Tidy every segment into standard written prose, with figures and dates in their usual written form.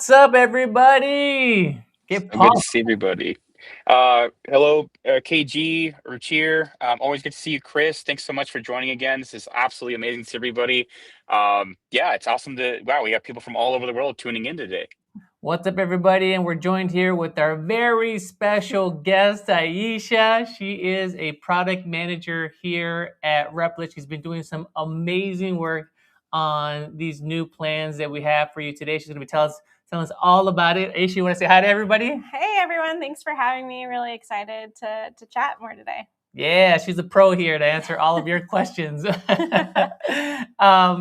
What's up, everybody? Get Good to pumped. see everybody. Hello, KG, Ruchir. Always good to see you, Chris. Thanks so much for joining again. This is absolutely amazing to see everybody. Yeah, it's awesome wow, we have people from all over the world tuning in today. What's up, everybody? And we're joined here with our very special guest, Aisha. She is a product manager here at Replit. She's been doing some amazing work on these new plans that we have for you today. She's going to be telling us all about it. Aisha, you want to say hi to everybody? Hey, everyone. Thanks for having me. Really excited to chat more today. Yeah, she's a pro here to answer all of your questions.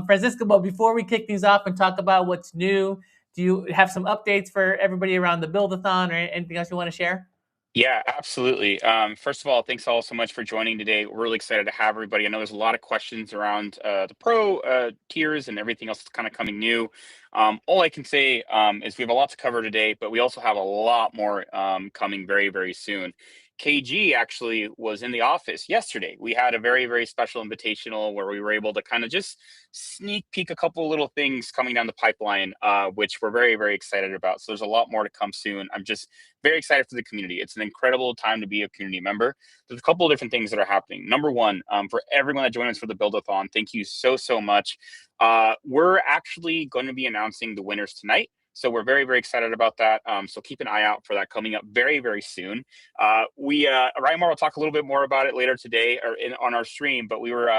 Francisco, but before we kick things off and talk about what's new, do you have some updates for everybody around the Buildathon or anything else you want to share? Yeah, absolutely. First of all, thanks all so much for joining today. We're really excited to have everybody. I know there's a lot of questions around the pro tiers and everything else that's kind of coming new. All I can say is we have a lot to cover today, but we also have a lot more coming very, very soon. KG actually was in the office yesterday. We had a very, very special invitational where we were able to kind of just sneak peek a couple little things coming down the pipeline, which we're very, very excited about. So there's a lot more to come soon. I'm just very excited for the community. It's an incredible time to be a community member. There's a couple of different things that are happening. Number one, for everyone that joined us for the Buildathon, thank you so, so much. We're actually going to be announcing the winners tonight. So we're very, very excited about that. So keep an eye out for that coming up very, very soon. Rymar will talk a little bit more about it later today or on our stream, but we were,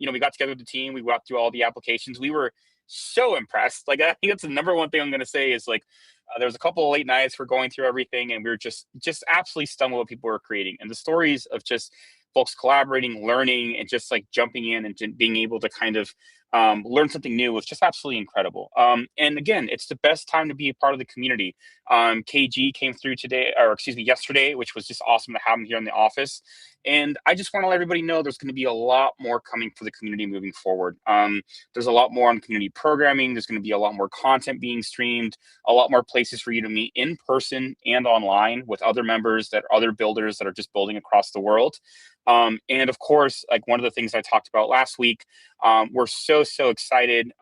we got together with the team. We walked through all the applications. We were so impressed. Like, I think that's the number one thing I'm going to say is like, there was a couple of late nights. We're going through everything, and we were just absolutely stunned with what people were creating, and the stories of just folks collaborating, learning, and just like jumping in and being able to kind of learn something new was just absolutely incredible. And again, it's the best time to be a part of the community. KG came through yesterday, which was just awesome to have him here in the office. And I just want to let everybody know there's going to be a lot more coming for the community moving forward. There's a lot more on community programming. There's going to be a lot more content being streamed, a lot more places for you to meet in person and online with other members, other builders that are just building across the world. And of course, like one of the things I talked about last week, we're so excited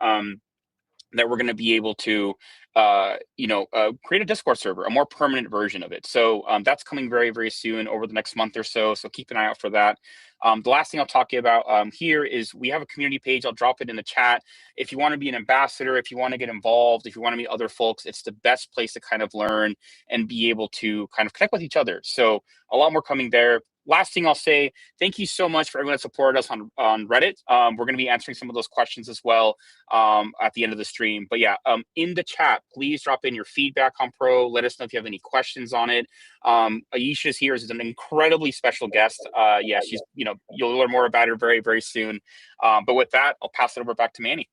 that we're going to be able to create a Discord server, a more permanent version of it. So that's coming very, very soon over the next month or so. So keep an eye out for that. The last thing I'll talk to you about here is we have a community page. I'll drop it in the chat. If you want to be an ambassador, if you want to get involved, if you want to meet other folks, it's the best place to kind of learn and be able to kind of connect with each other. So a lot more coming there. Last thing I'll say, thank you so much for everyone that supported us on Reddit. We're going to be answering some of those questions as well at the end of the stream. But yeah, in the chat, please drop in your feedback on Pro. Let us know if you have any questions on it. Aisha's here as an incredibly special guest. Yeah, she's, you'll learn more about her very, very soon. But with that, I'll pass it over back to Manny.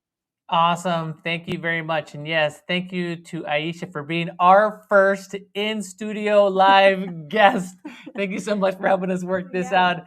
Awesome. Thank you very much. And yes, thank you to Aisha for being our first in-studio live guest. Thank you so much for helping us work this out.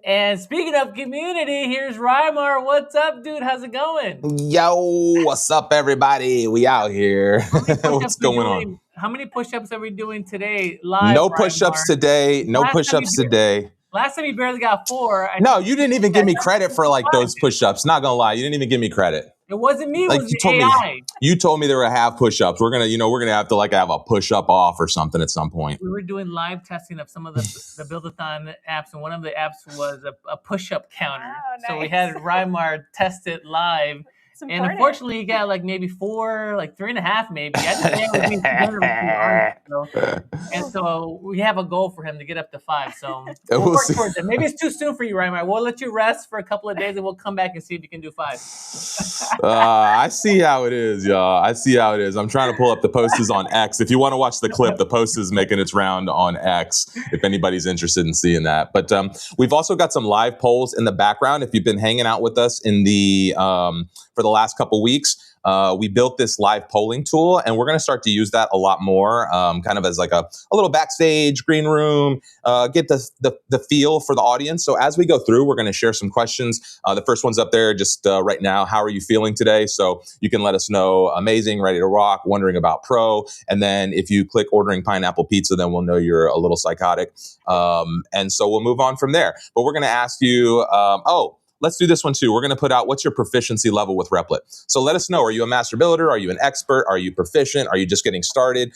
And speaking of community, here's Rymar. What's up, dude? How's it going? Yo, what's up, everybody? We out here. What's going on? How many push-ups are we doing today live? No push-ups today. No push-ups today. Last time you barely got 4. No, you didn't even give me credit for like those push-ups. Not gonna lie, you didn't even give me credit. It wasn't me. Like it was the AI. You told me there were half push-ups. We're gonna have to like have a push-up off or something at some point. We were doing live testing of some of the Buildathon apps, and one of the apps was a push-up counter. Oh, nice. So we had Rymar test it live. And unfortunately, he got like maybe 4, like 3.5 maybe. I just think it would be and so we have a goal for him to get up to 5. So we'll work towards it. Maybe it's too soon for you, Rymar. We'll let you rest for a couple of days, and we'll come back and see if you can do 5. I see how it is, y'all. I see how it is. I'm trying to pull up the posts on X. If you want to watch the clip, the post is making its round on X, if anybody's interested in seeing that. But we've also got some live polls in the background. If you've been hanging out with us in the for the last couple weeks, we built this live polling tool, and we're going to start to use that a lot more, kind of as like a little backstage green room, get the feel for the audience. So as we go through, we're going to share some questions. The first one's up there just right now. How are you feeling today? So you can let us know, amazing, ready to rock, wondering about Pro. And then if you click ordering pineapple pizza, then we'll know you're a little psychotic. And so we'll move on from there. But we're going to ask you, let's do this one too. We're going to put out what's your proficiency level with Replit. So let us know. Are you a master builder? Are you an expert? Are you proficient? Are you just getting started?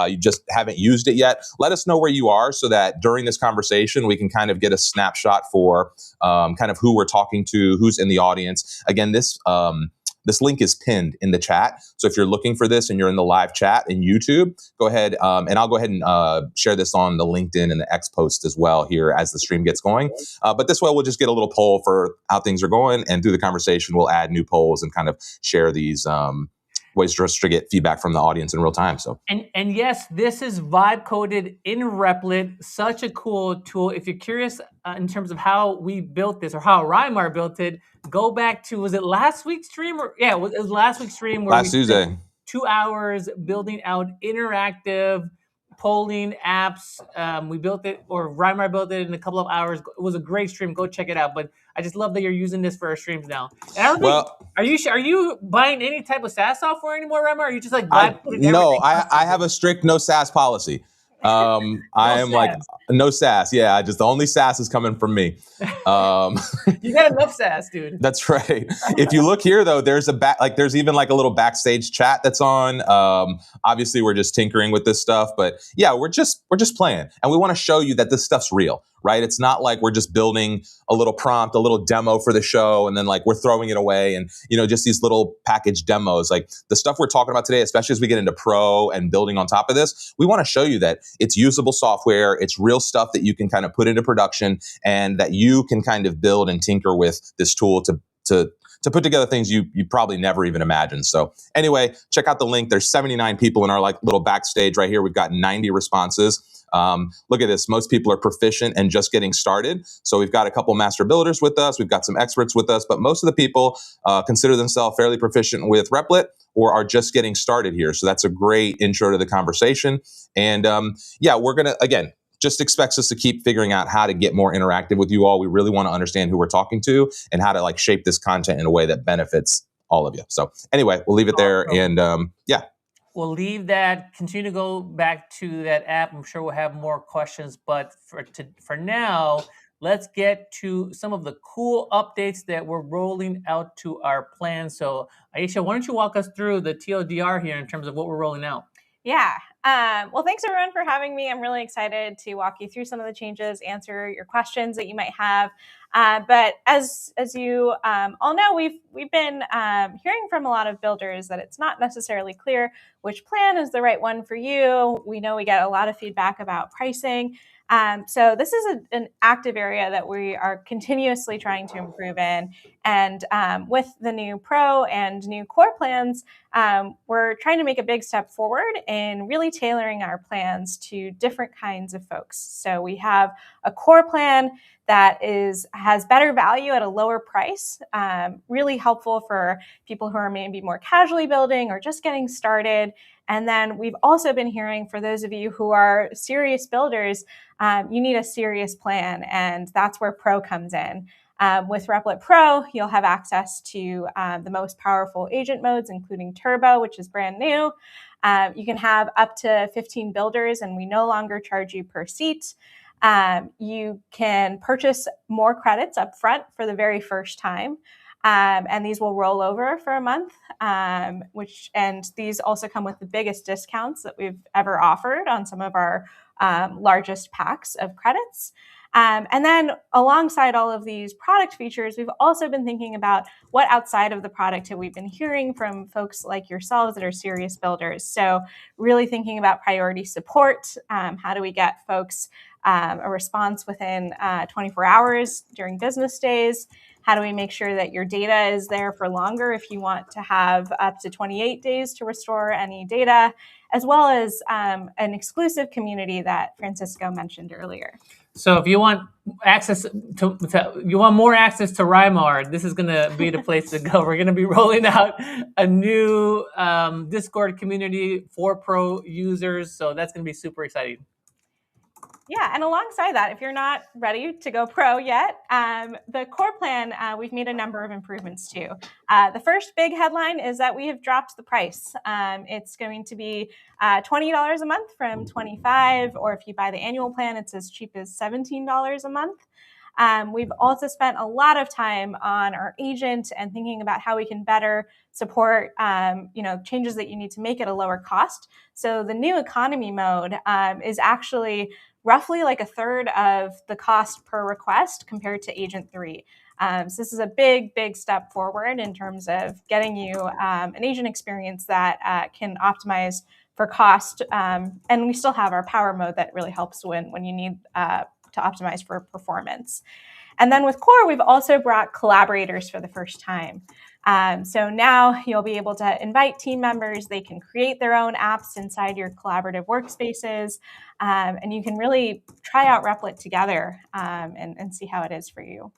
You just haven't used it yet? Let us know where you are so that during this conversation, we can kind of get a snapshot for kind of who we're talking to, who's in the audience. Again, this link is pinned in the chat. So if you're looking for this and you're in the live chat in YouTube, go ahead and I'll go ahead and share this on the LinkedIn and the X post as well here as the stream gets going. But this way we'll just get a little poll for how things are going, and through the conversation we'll add new polls and kind of share these ways just to get feedback from the audience in real time. So and yes, this is vibe coded in Replit. Such a cool tool. If you're curious in terms of how we built this or how Rymar built it, go back to, was it last week's stream? It was last week's stream where last Tuesday. 2 hours building out interactive polling apps. We built it, or Rymar built it in a couple of hours. It was a great stream. Go check it out. But I just love that you're using this for our streams now. And I don't think, are you buying any type of SaaS software anymore, Rymar? Or are you just like no, I have a strict no SaaS policy. I am SaaS. like no SaaS. Yeah, just the only SaaS is coming from me. You got enough SaaS, dude. That's right. If you look here, though, there's there's even like a little backstage chat that's on. Obviously, we're just tinkering with this stuff, but yeah, we're just playing, and we want to show you that this stuff's real, right? It's not like we're just building a little prompt, a little demo for the show, and then like we're throwing it away, and just these little package demos. Like the stuff we're talking about today, especially as we get into pro and building on top of this, we want to show you that it's usable software, it's real stuff that you can kind of put into production, and that you can kind of build and tinker with this tool to put together things you probably never even imagined. So anyway, check out the link. There's 79 people in our like little backstage right here. We've got 90 responses. Look at this. Most people are proficient and just getting started. So we've got a couple master builders with us. We've got some experts with us, but most of the people consider themselves fairly proficient with Replit or are just getting started here. So that's a great intro to the conversation. And yeah, we're going to, again, just expects us to keep figuring out how to get more interactive with you all. We really want to understand who we're talking to and how to like shape this content in a way that benefits all of you. So anyway, we'll leave it there. And yeah. We'll leave that, continue to go back to that app. I'm sure we'll have more questions, but for now, let's get to some of the cool updates that we're rolling out to our plan. So Aisha, why don't you walk us through the TLDR here in terms of what we're rolling out? Yeah. Well, thanks everyone for having me. I'm really excited to walk you through some of the changes, answer your questions that you might have. But as you all know, we've been hearing from a lot of builders that it's not necessarily clear which plan is the right one for you. We know we get a lot of feedback about pricing. So this is an active area that we are continuously trying to improve in. And with the new Pro and new Core plans, we're trying to make a big step forward in really tailoring our plans to different kinds of folks. So we have a Core plan that has better value at a lower price, really helpful for people who are maybe more casually building or just getting started. And then we've also been hearing, for those of you who are serious builders, you need a serious plan, and that's where Pro comes in. With Replit Pro, you'll have access to the most powerful agent modes, including Turbo, which is brand new. You can have up to 15 builders, and we no longer charge you per seat. You can purchase more credits up front for the very first time. And these will roll over for a month, and these also come with the biggest discounts that we've ever offered on some of our largest packs of credits. And then alongside all of these product features, we've also been thinking about what outside of the product have we been hearing from folks like yourselves that are serious builders. So really thinking about priority support. How do we get folks a response within 24 hours during business days? How do we make sure that your data is there for longer if you want to have up to 28 days to restore any data, as well as an exclusive community that Francisco mentioned earlier. So if you want access you want more access to Rymar, this is going to be the place to go. We're going to be rolling out a new Discord community for Pro users. So that's going to be super exciting. Yeah, and alongside that, if you're not ready to go Pro yet, the Core plan, we've made a number of improvements to. The first big headline is that we have dropped the price. It's going to be $20 a month from $25, or if you buy the annual plan, it's as cheap as $17 a month. We've also spent a lot of time on our agent and thinking about how we can better support changes that you need to make at a lower cost. So the new economy mode is actually roughly like a third of the cost per request compared to Agent 3. So this is a big, big step forward in terms of getting you an agent experience that can optimize for cost. And we still have our power mode that really helps when you need to optimize for performance. And then with Core, we've also brought collaborators for the first time. So now you'll be able to invite team members. They can create their own apps inside your collaborative workspaces. And you can really try out Replit together and see how it is for you.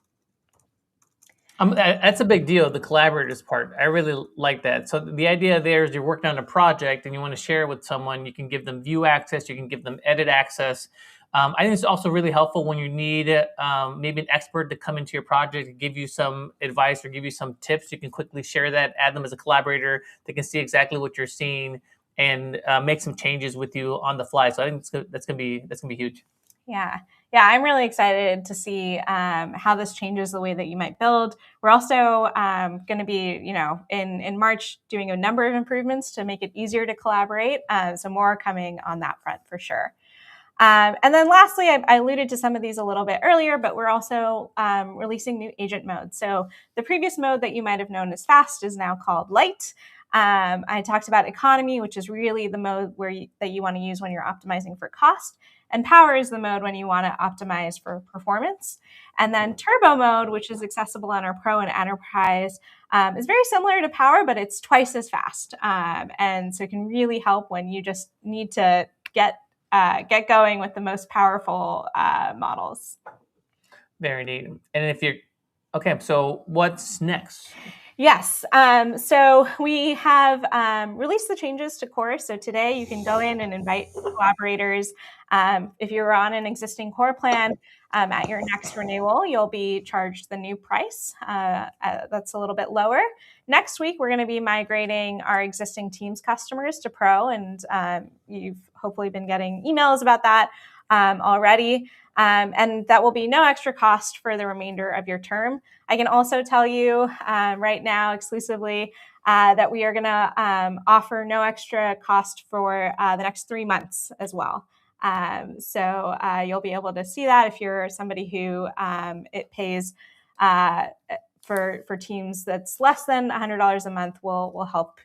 That's a big deal, the collaborators part. I really like that. So the idea there is you're working on a project and you want to share it with someone. You can give them view access. You can give them edit access. I think it's also really helpful when you need maybe an expert to come into your project and give you some advice or give you some tips. You can quickly share that, add them as a collaborator. They can see exactly what you're seeing and make some changes with you on the fly. So I think that's gonna be huge. Yeah, I'm really excited to see how this changes the way that you might build. We're also going to be, in March doing a number of improvements to make it easier to collaborate. So more coming on that front for sure. And then lastly, I alluded to some of these a little bit earlier, but we're also releasing new agent modes. So the previous mode that you might have known as Fast is now called Light. I talked about Economy, which is really the mode that you want to use when you're optimizing for cost. And Power is the mode when you want to optimize for performance. And then Turbo mode, which is accessible on our Pro and Enterprise, is very similar to Power, but it's twice as fast. And so it can really help when you just need to get going with the most powerful models. Very neat. And so what's next? Yes. So we have released the changes to Core. So today you can go in and invite collaborators. If you're on an existing Core plan, at your next renewal, you'll be charged the new price. That's a little bit lower. Next week, we're going to be migrating our existing Teams customers to Pro, and you've hopefully been getting emails about that already. And that will be no extra cost for the remainder of your term. I can also tell you right now exclusively that we are going to offer no extra cost for the next 3 months as well. So you'll be able to see that if you're somebody who it pays for teams that's less than $100 a month, will help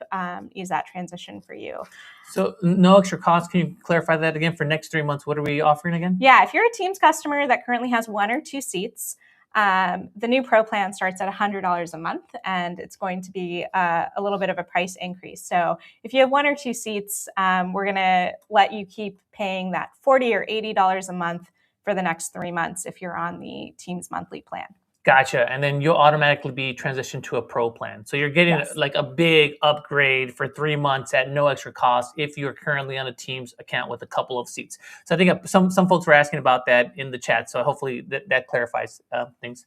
ease that transition for you. So no extra cost. Can you clarify that again for next 3 months? What are we offering again? Yeah, if you're a Teams customer that currently has 1 or 2 seats, the new Pro plan starts at $100 a month, and it's going to be a little bit of a price increase. So if you have 1 or 2 seats, we're going to let you keep paying that $40 or $80 a month for the next 3 months if you're on the Teams monthly plan. Gotcha. And then you'll automatically be transitioned to a Pro plan. So you're getting like a big upgrade for 3 months at no extra cost if you're currently on a Teams account with a couple of seats. So I think some folks were asking about that in the chat. So hopefully that clarifies things.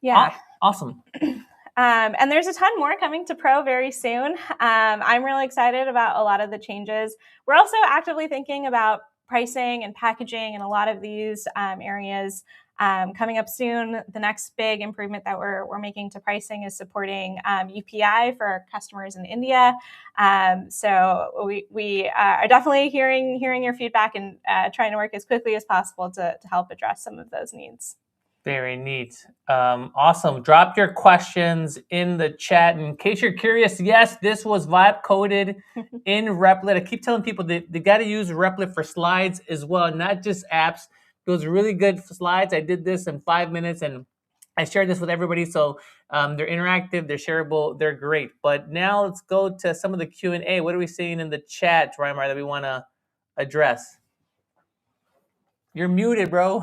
Yeah. Awesome. And there's a ton more coming to Pro very soon. I'm really excited about a lot of the changes. We're also actively thinking about pricing and packaging and a lot of these areas. Coming up soon, the next big improvement that we're making to pricing is supporting UPI for our customers in India. So we are definitely hearing your feedback and trying to work as quickly as possible to help address some of those needs. Very neat. Awesome. Drop your questions in the chat. In case you're curious, yes, this was vibe coded in Replit. I keep telling people they got to use Replit for slides as well, not just apps. It was really good for slides. I did this in 5 minutes and I shared this with everybody. So they're interactive, they're shareable, they're great. But now let's go to some of the Q&A. What are we seeing in the chat, Reimar, that we want to address? You're muted, bro.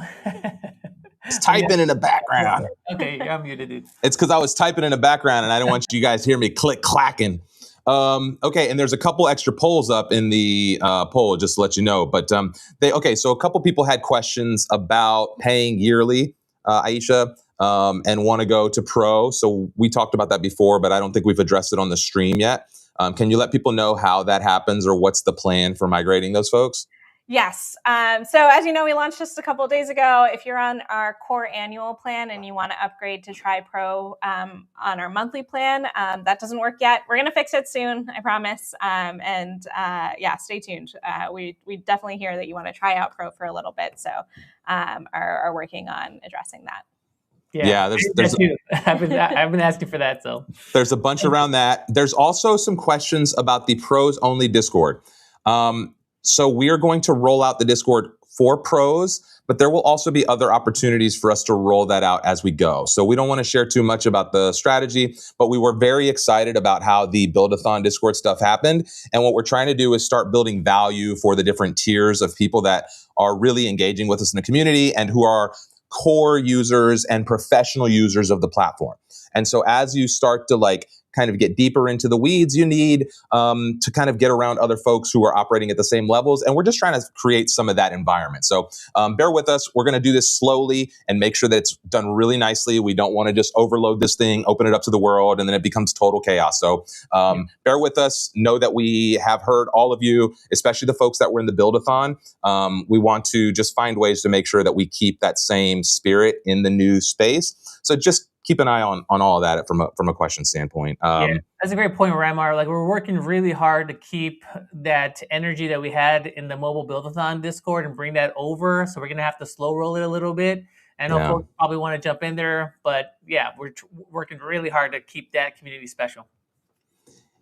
It's typing in the background. Okay, you're muted, dude. It's because I was typing in the background and I didn't want you guys to hear me clacking. Okay, and there's a couple extra polls up in the poll, just to let you know. But so a couple people had questions about paying yearly, Aisha, and want to go to Pro. So we talked about that before, but I don't think we've addressed it on the stream yet. Can you let people know how that happens or what's the plan for migrating those folks? Yes. So as you know, we launched just a couple of days ago. If you're on our core annual plan and you want to upgrade to try Pro on our monthly plan, that doesn't work yet. We're going to fix it soon, I promise. Yeah, stay tuned. We definitely hear that you want to try out Pro for a little bit. So are working on addressing that. Yeah, there's I've been asking for that. So there's a bunch around that. There's also some questions about the pros only Discord. So we are going to roll out the Discord for pros, but there will also be other opportunities for us to roll that out as we go. So we don't want to share too much about the strategy, but we were very excited about how the Buildathon Discord stuff happened. And what we're trying to do is start building value for the different tiers of people that are really engaging with us in the community and who are core users and professional users of the platform. And so as you start to kind of get deeper into the weeds, you need to kind of get around other folks who are operating at the same levels. And we're just trying to create some of that environment. So bear with us. We're going to do this slowly and make sure that it's done really nicely. We don't want to just overload this thing, open it up to the world, and then it becomes total chaos. So bear with us. Know that we have heard all of you, especially the folks that were in the Buildathon. We want to just find ways to make sure that we keep that same spirit in the new space. So just keep an eye on all of that from a question standpoint. Yeah, that's a great point, Ramar. We're working really hard to keep that energy that we had in the mobile Buildathon Discord and bring that over. So we're gonna have to slow roll it a little bit. I know folks probably want to jump in there, but yeah, we're working really hard to keep that community special.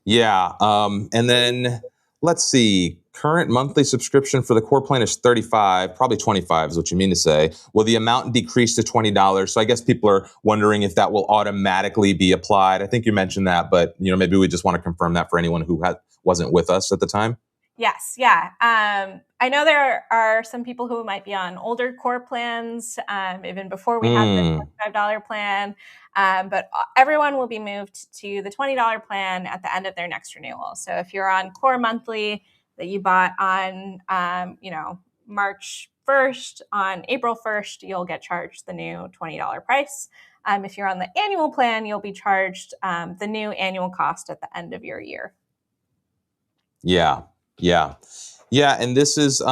Yeah, and then let's see. Current monthly subscription for the core plan is $35, probably $25 is what you mean to say. Will the amount decrease to $20? So I guess people are wondering if that will automatically be applied. I think you mentioned that, but maybe we just want to confirm that for anyone who wasn't with us at the time. Yes, yeah. I know there are some people who might be on older core plans, even before we had the $25 plan. But everyone will be moved to the $20 plan at the end of their next renewal. So if you're on core monthly that you bought on, March 1st, on April 1st, you'll get charged the new $20 price. If you're on the annual plan, you'll be charged the new annual cost at the end of your year. Yeah. And this is,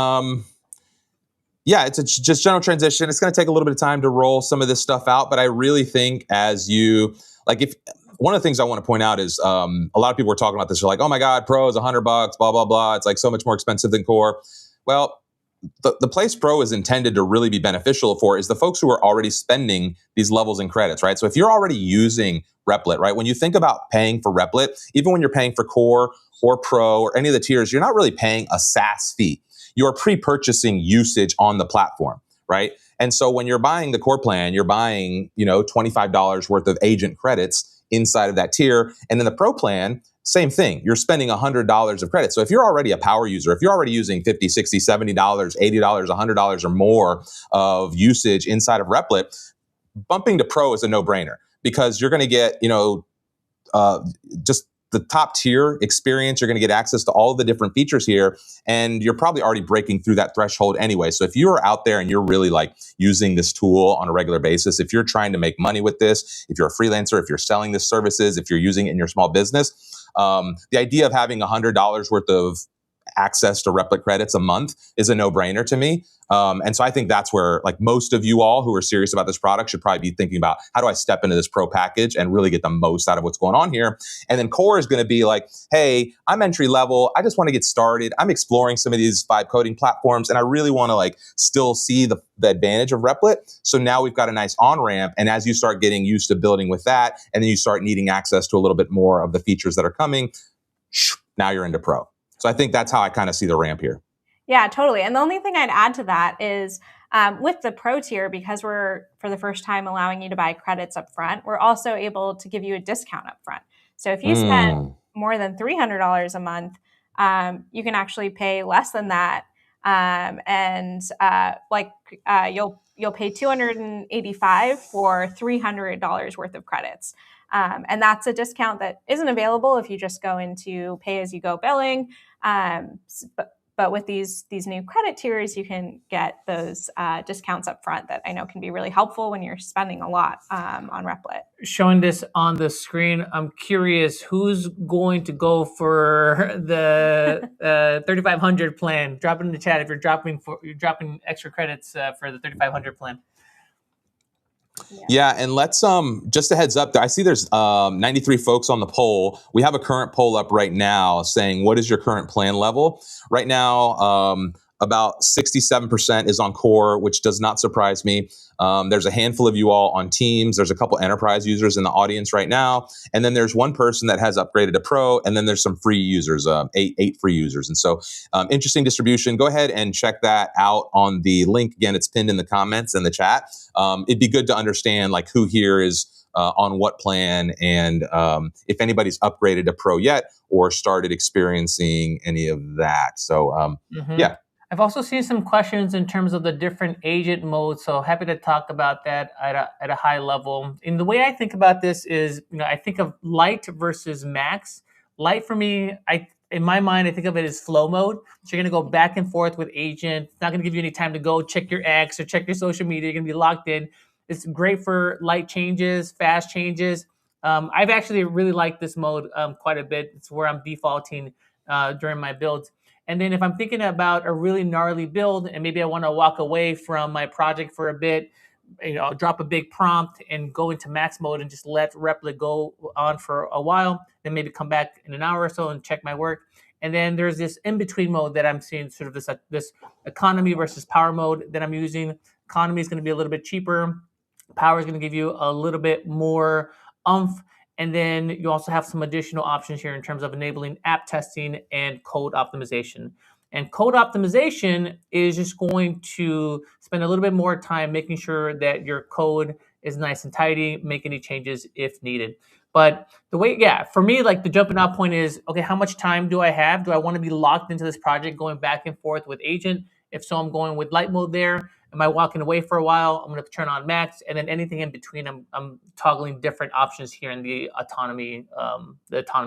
it's just general transition. It's going to take a little bit of time to roll some of this stuff out, but I really think if one of the things I want to point out is a lot of people were talking about this. They're like, oh my God, Pro is $100, blah, blah, blah. It's so much more expensive than core. Well, the place Pro is intended to really be beneficial for is the folks who are already spending these levels and credits, right? So if you're already using Replit, right? When you think about paying for Replit, even when you're paying for core or Pro or any of the tiers, you're not really paying a SaaS fee. You're pre-purchasing usage on the platform, right? And so when you're buying the core plan, you're buying, $25 worth of agent credits inside of that tier. And in the Pro plan, same thing. You're spending $100 of credit. So if you're already a power user, if you're already using $50, $60, $70, $80, $100 or more of usage inside of Replit, bumping to Pro is a no-brainer because you're going to get, just the top tier experience. You're going to get access to all of the different features here, and you're probably already breaking through that threshold anyway. So if you're out there and you're really using this tool on a regular basis, if you're trying to make money with this, if you're a freelancer, if you're selling this services, if you're using it in your small business, the idea of having $100 worth of access to Replit credits a month is a no-brainer to me. And so I think that's where most of you all who are serious about this product should probably be thinking about, how do I step into this Pro package and really get the most out of what's going on here? And then core is going to be hey, I'm entry level. I just want to get started. I'm exploring some of these vibe coding platforms, and I really want to still see the advantage of Replit. So now we've got a nice on-ramp. And as you start getting used to building with that, and then you start needing access to a little bit more of the features that are coming, now you're into Pro. So I think that's how I kind of see the ramp here. Yeah, totally. And the only thing I'd add to that is with the Pro tier, because we're for the first time allowing you to buy credits up front, we're also able to give you a discount up front. So if you spend more than $300 a month, you can actually pay less than that. You'll pay $285 for $300 worth of credits. And that's a discount that isn't available if you just go into pay-as-you-go billing. But with these new credit tiers, you can get those discounts up front that I know can be really helpful when you're spending a lot on Replit. Showing this on the screen, I'm curious who's going to go for the 3500 plan. Drop it in the chat if you're dropping extra credits for the 3500 plan. Yeah, and let's just a heads up. I see there's 93 folks on the poll. We have a current poll up right now saying, what is your current plan level? Right now, about 67% is on core, which does not surprise me. There's a handful of you all on Teams. There's a couple enterprise users in the audience right now. And then there's one person that has upgraded to Pro. And then there's some free users, eight free users. And so interesting distribution. Go ahead and check that out on the link. Again, it's pinned in the comments in the chat. It'd be good to understand like who here is on what plan and if anybody's upgraded to Pro yet or started experiencing any of that. So yeah. I've also seen some questions in terms of the different agent modes, so happy to talk about that at a high level. And the way I think about this is, I think of light versus max. Light for me, in my mind, I think of it as flow mode. So you're going to go back and forth with agent. It's not going to give you any time to go check your X or check your social media. You're going to be locked in. It's great for light changes, fast changes. I've actually really liked this mode quite a bit. It's where I'm defaulting during my builds. And then if I'm thinking about a really gnarly build and maybe I want to walk away from my project for a bit, drop a big prompt and go into max mode and just let Replit go on for a while, then maybe come back in an hour or so and check my work. And then there's this in-between mode that I'm seeing, sort of this economy versus power mode that I'm using. Economy is going to be a little bit cheaper. Power is going to give you a little bit more oomph. And then you also have some additional options here in terms of enabling app testing and code optimization. And code optimization is just going to spend a little bit more time making sure that your code is nice and tidy, make any changes if needed. But the way, for me, like the jumping off point is, okay, how much time do I have? Do I want to be locked into this project going back and forth with agent? If so, I'm going with light mode there. Am I walking away for a while? I'm going to turn on max, and then anything in between, I'm toggling different options here in the autonomy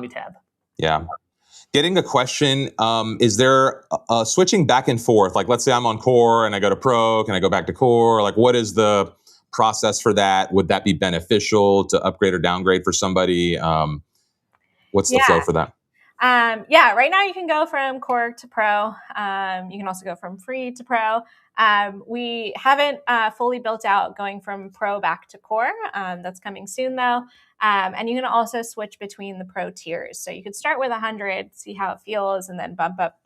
tab. Yeah. Getting a question, is there switching back and forth? Like, let's say I'm on core and I go to Pro, can I go back to core? Like, what is the process for that? Would that be beneficial to upgrade or downgrade for somebody? What's the flow for that? Right now you can go from core to Pro. You can also go from free to Pro. We haven't fully built out going from Pro back to core. That's coming soon though. And you can also switch between the Pro tiers. So you could start with 100, see how it feels, and then bump up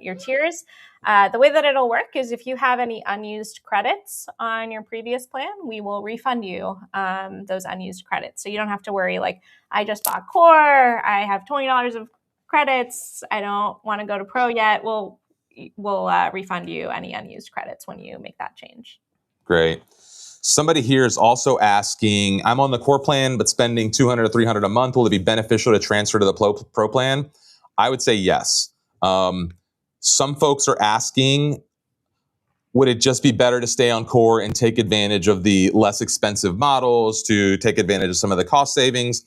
your tiers. The way that it'll work is if you have any unused credits on your previous plan, we will refund you those unused credits. So you don't have to worry like, I just bought core, I have $20 of credits, I don't want to go to Pro yet. We'll refund you any unused credits when you make that change. Great. Somebody here is also asking, I'm on the core plan, but spending $200 or $300 a month. Will it be beneficial to transfer to the Pro plan? I would say yes. Some folks are asking, would it just be better to stay on core and take advantage of the less expensive models to take advantage of some of the cost savings?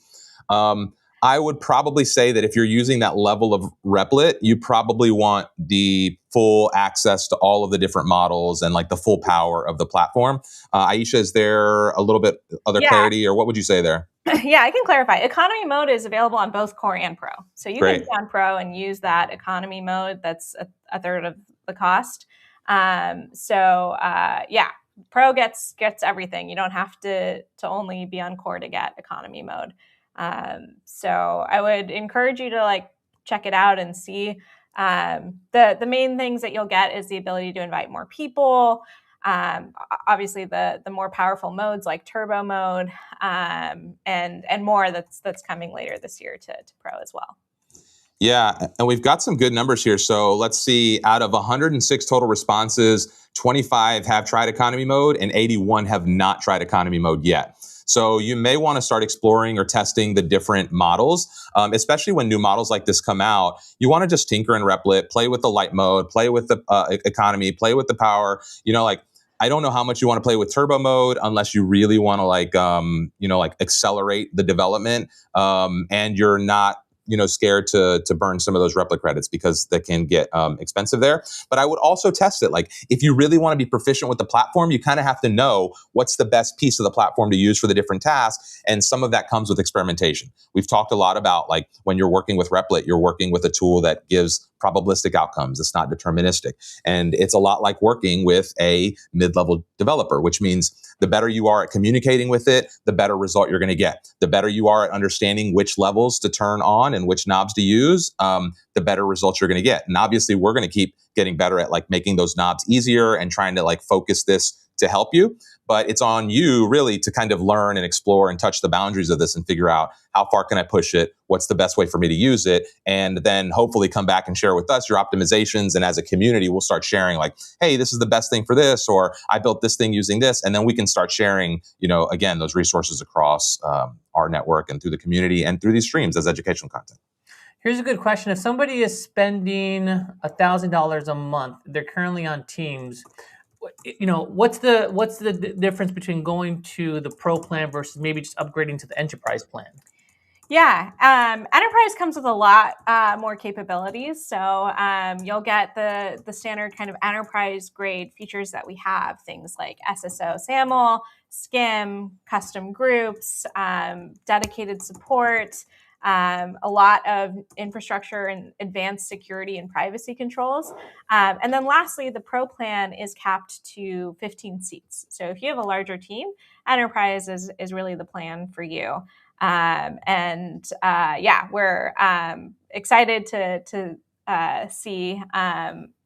I would probably say that if you're using that level of Replit, you probably want the full access to all of the different models and like the full power of the platform. Aisha, is there a little bit other clarity, or what would you say there? Yeah, I can clarify. Economy mode is available on both core and Pro. So you can be on Pro and use that economy mode. That's a third of the cost. Pro gets everything. You don't have to only be on core to get economy mode. So I would encourage you to like check it out and see. The main things that you'll get is the ability to invite more people. Obviously the more powerful modes like turbo mode, and more that's coming later this year to Pro as well. Yeah, and we've got some good numbers here. So let's see, out of 106 total responses, 25 have tried economy mode and 81 have not tried economy mode yet. So you may want to start exploring or testing the different models, especially when new models like this come out. You want to just tinker in Replit, play with the light mode, play with the economy, play with the power. I don't know how much you want to play with turbo mode unless you really want to accelerate the development, and you're not scared to burn some of those Replit credits because they can get expensive there. But I would also test it. Like, if you really want to be proficient with the platform, you kind of have to know what's the best piece of the platform to use for the different tasks. And some of that comes with experimentation. We've talked a lot about, like, when you're working with Replit, you're working with a tool that gives probabilistic outcomes. It's not deterministic. And it's a lot like working with a mid-level developer, which means the better you are at communicating with it, the better result you're going to get. The better you are at understanding which levels to turn on and which knobs to use, the better results you're going to get. And obviously, we're going to keep getting better at, like, making those knobs easier and trying to, like, focus this to help you. But it's on you really to kind of learn and explore and touch the boundaries of this and figure out, how far can I push it? What's the best way for me to use it? And then hopefully come back and share with us your optimizations. And as a community, we'll start sharing, like, hey, this is the best thing for this, or I built this thing using this. And then we can start sharing, again, those resources across our network and through the community and through these streams as educational content. Here's a good question. If somebody is spending $1,000 a month, they're currently on Teams, what's the difference between going to the Pro plan versus maybe just upgrading to the Enterprise plan? Yeah, Enterprise comes with a lot more capabilities. So you'll get the standard kind of enterprise grade features that we have, things like SSO SAML, SCIM, custom groups, dedicated support, a lot of infrastructure and advanced security and privacy controls. And then lastly, the Pro plan is capped to 15 seats. So if you have a larger team, Enterprise is really the plan for you. We're excited to see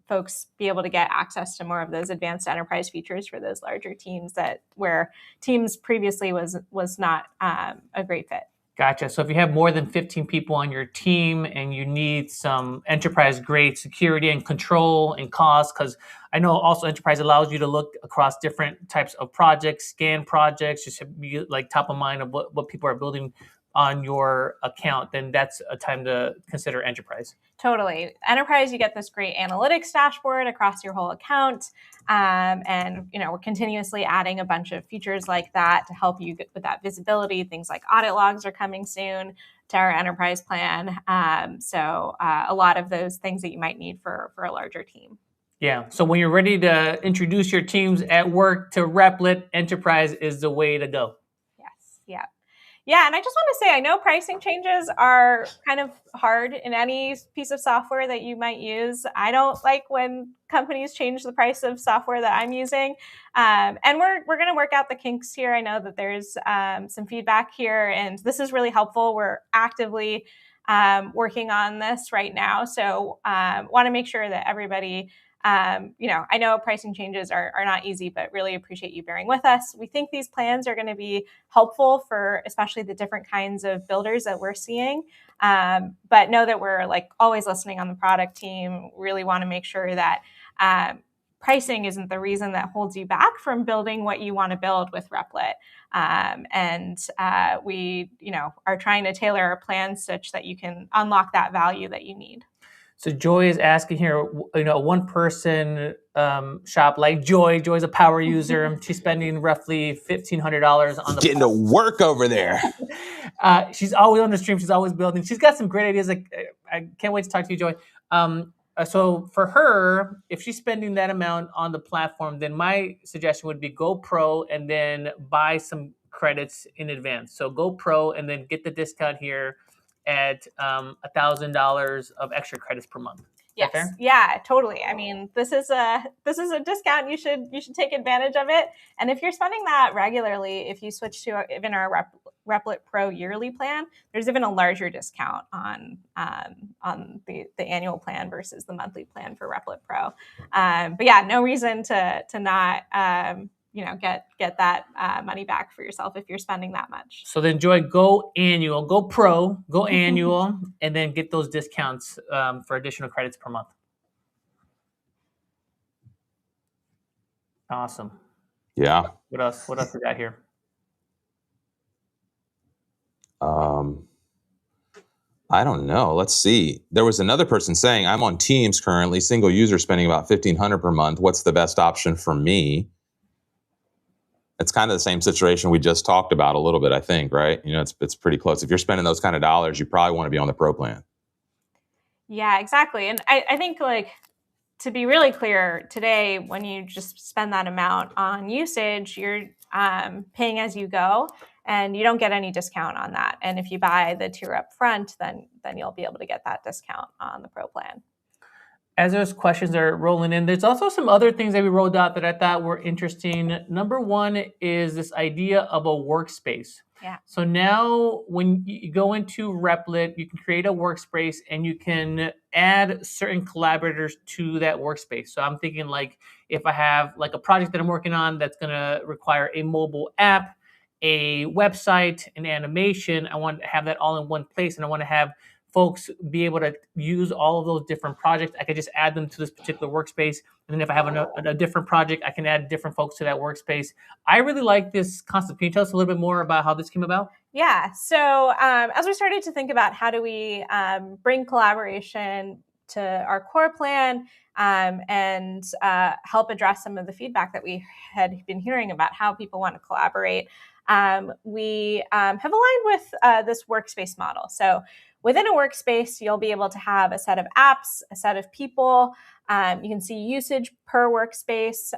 folks be able to get access to more of those advanced enterprise features for those larger teams where Teams previously was not a great fit. Gotcha. So if you have more than 15 people on your team and you need some enterprise-grade security and control and cost, because I know also Enterprise allows you to look across different types of projects, scan projects, just be like top of mind of what people are building on your account, then that's a time to consider Enterprise. Totally. Enterprise, you get this great analytics dashboard across your whole account. We're continuously adding a bunch of features like that to help you get with that visibility. Things like audit logs are coming soon to our Enterprise plan. A lot of those things that you might need for a larger team. Yeah. So when you're ready to introduce your teams at work to Replit, Enterprise is the way to go. Yes. Yeah. Yeah, and I just want to say, I know pricing changes are kind of hard in any piece of software that you might use. I don't like when companies change the price of software that I'm using. And we're going to work out the kinks here. I know that there's some feedback here, and this is really helpful. We're actively working on this right now. So want to make sure that everybody I know pricing changes are not easy, but really appreciate you bearing with us. We think these plans are going to be helpful for especially the different kinds of builders that we're seeing. But know that we're always listening on the product team, really want to make sure that pricing isn't the reason that holds you back from building what you want to build with Replit. We are trying to tailor our plans such that you can unlock that value that you need. So Joy is asking here, one person shop like Joy. Joy's a power user. She's spending roughly $1,500 on the getting to work over there. She's always on the stream. She's always building. She's got some great ideas. I can't wait to talk to you, Joy. So for her, if she's spending that amount on the platform, then my suggestion would be go pro and then buy some credits in advance. So go pro and then get the discount here at $1,000 of extra credits per month. Yes. Yeah, totally. I mean, this is a discount. You should take advantage of it. And if you're spending that regularly, if you switch to even our Replit Pro yearly plan, there's even a larger discount on the annual plan versus the monthly plan for Replit Pro. But yeah, no reason to not get that money back for yourself if you're spending that much. So then, Joy, go annual, go pro, go annual, and then get those discounts for additional credits per month. Awesome. Yeah. What else we got here? I don't know. Let's see. There was another person saying, I'm on Teams currently, single user spending about $1,500 per month. What's the best option for me? It's kind of the same situation we just talked about a little bit, I think, right? You know, it's pretty close. If you're spending those kind of dollars, you probably want to be on the Pro plan. Yeah, exactly. And I think, like, to be really clear, today, when you just spend that amount on usage, you're paying as you go, and you don't get any discount on that. And if you buy the tier up front, then you'll be able to get that discount on the Pro plan. As those questions are rolling in, there's also some other things that we rolled out that I thought were interesting. Number one is this idea of a workspace. Yeah. So now when you go into Replit, you can create a workspace and you can add certain collaborators to that workspace. So I'm thinking, like, if I have like a project that I'm working on that's going to require a mobile app, a website, an animation, I want to have that all in one place, and I want to have folks be able to use all of those different projects. I could just add them to this particular workspace. And then if I have a different project, I can add different folks to that workspace. I really like this concept. Can you tell us a little bit more about how this came about? Yeah. So as we started to think about how do we bring collaboration to our core plan and help address some of the feedback that we had been hearing about how people want to collaborate, we have aligned with this workspace model. So within a workspace, you'll be able to have a set of apps, a set of people. You can see usage per workspace.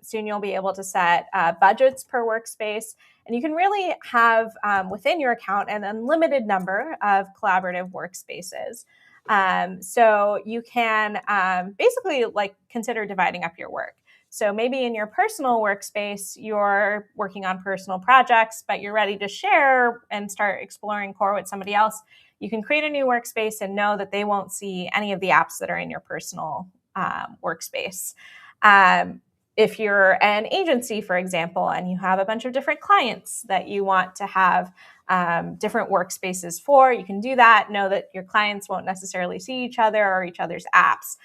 Soon you'll be able to set budgets per workspace. And you can really have within your account an unlimited number of collaborative workspaces. So you can basically like consider dividing up your work. So maybe in your personal workspace, you're working on personal projects, but you're ready to share and start exploring core with somebody else. You can create a new workspace and know that they won't see any of the apps that are in your personal workspace. If you're an agency, for example, and you have a bunch of different clients that you want to have different workspaces for, you can do that. Know that your clients won't necessarily see each other or each other's apps.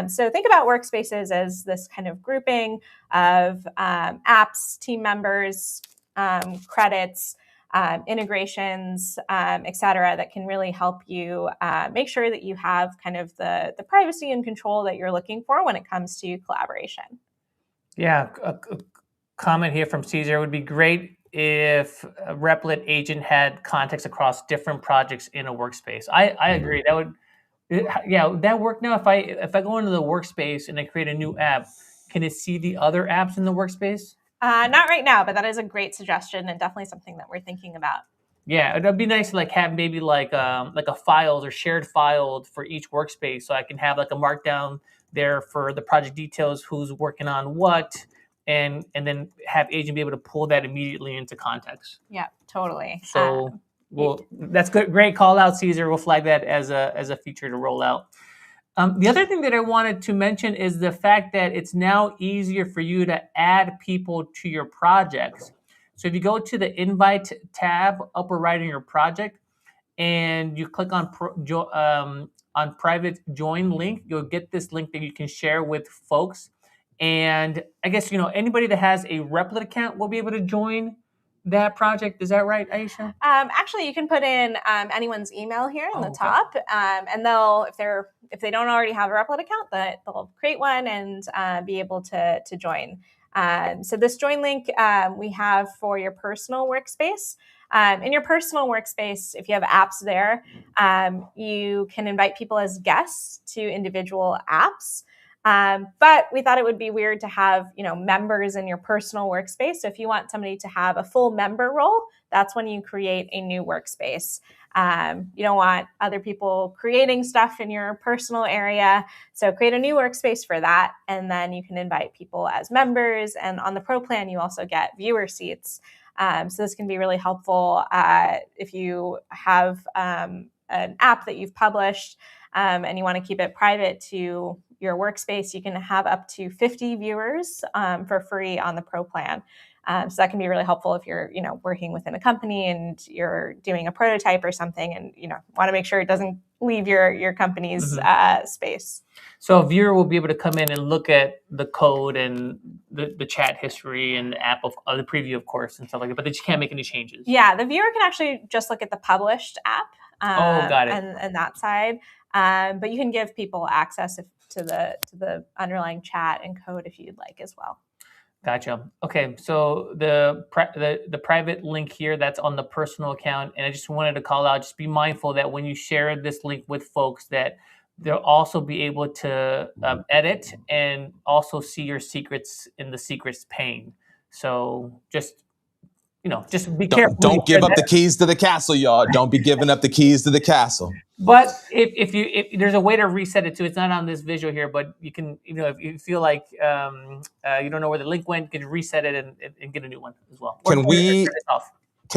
So think about workspaces as this kind of grouping of apps, team members, credits, integrations, et cetera, that can really help you make sure that you have kind of the privacy and control that you're looking for when it comes to collaboration. Yeah, a comment here from Caesar. It would be great if a Replit agent had context across different projects in a workspace. I agree. That would, yeah, that work now. If I go into the workspace and I create a new app, can it see the other apps in the workspace? Not right now, but that is a great suggestion and definitely something that we're thinking about. Yeah, it'd be nice to like have maybe like a files or shared files for each workspace, so I can have like a markdown there for the project details, who's working on what, and then have agent be able to pull that immediately into context. Yeah, totally. So that's good. Great call out, Caesar. We'll flag that as a feature to roll out. The other thing that I wanted to mention is the fact that it's now easier for you to add people to your projects. So if you go to the invite tab upper right in your project and you click on private join link, you'll get this link that you can share with folks. And I guess, anybody that has a Replit account will be able to join that project. Is that right, Aisha? Actually, you can put in anyone's email here in the top, and they'll, if they don't already have a Replit account, they'll create one and be able to join. So this join link we have for your personal workspace. In your personal workspace, if you have apps there, you can invite people as guests to individual apps. But we thought it would be weird to have, members in your personal workspace. So if you want somebody to have a full member role, that's when you create a new workspace. You don't want other people creating stuff in your personal area. So create a new workspace for that. And then you can invite people as members. And on the Pro plan, you also get viewer seats. So this can be really helpful if you have an app that you've published and you want to keep it private to your workspace. You can have up to 50 viewers for free on the Pro plan. So that can be really helpful if you're, working within a company and you're doing a prototype or something, and want to make sure it doesn't leave your company's space. So a viewer will be able to come in and look at the code and the chat history and the app of the preview, of course, and stuff like that. But they just can't make any changes. Yeah, the viewer can actually just look at the published app. Got it. And that side. But you can give people access to the underlying chat and code if you'd like as well. Gotcha. Okay, so the private link here, that's on the personal account, and I just wanted to call out, just be mindful that when you share this link with folks, that they'll also be able to edit and also see your secrets in the secrets pane. So just just be careful. Don't give up the keys to the castle, y'all. Don't be giving up the keys to the castle. But if there's a way to reset it too, it's not on this visual here, but you can, if you feel like you don't know where the link went, you can reset it and get a new one as well. Can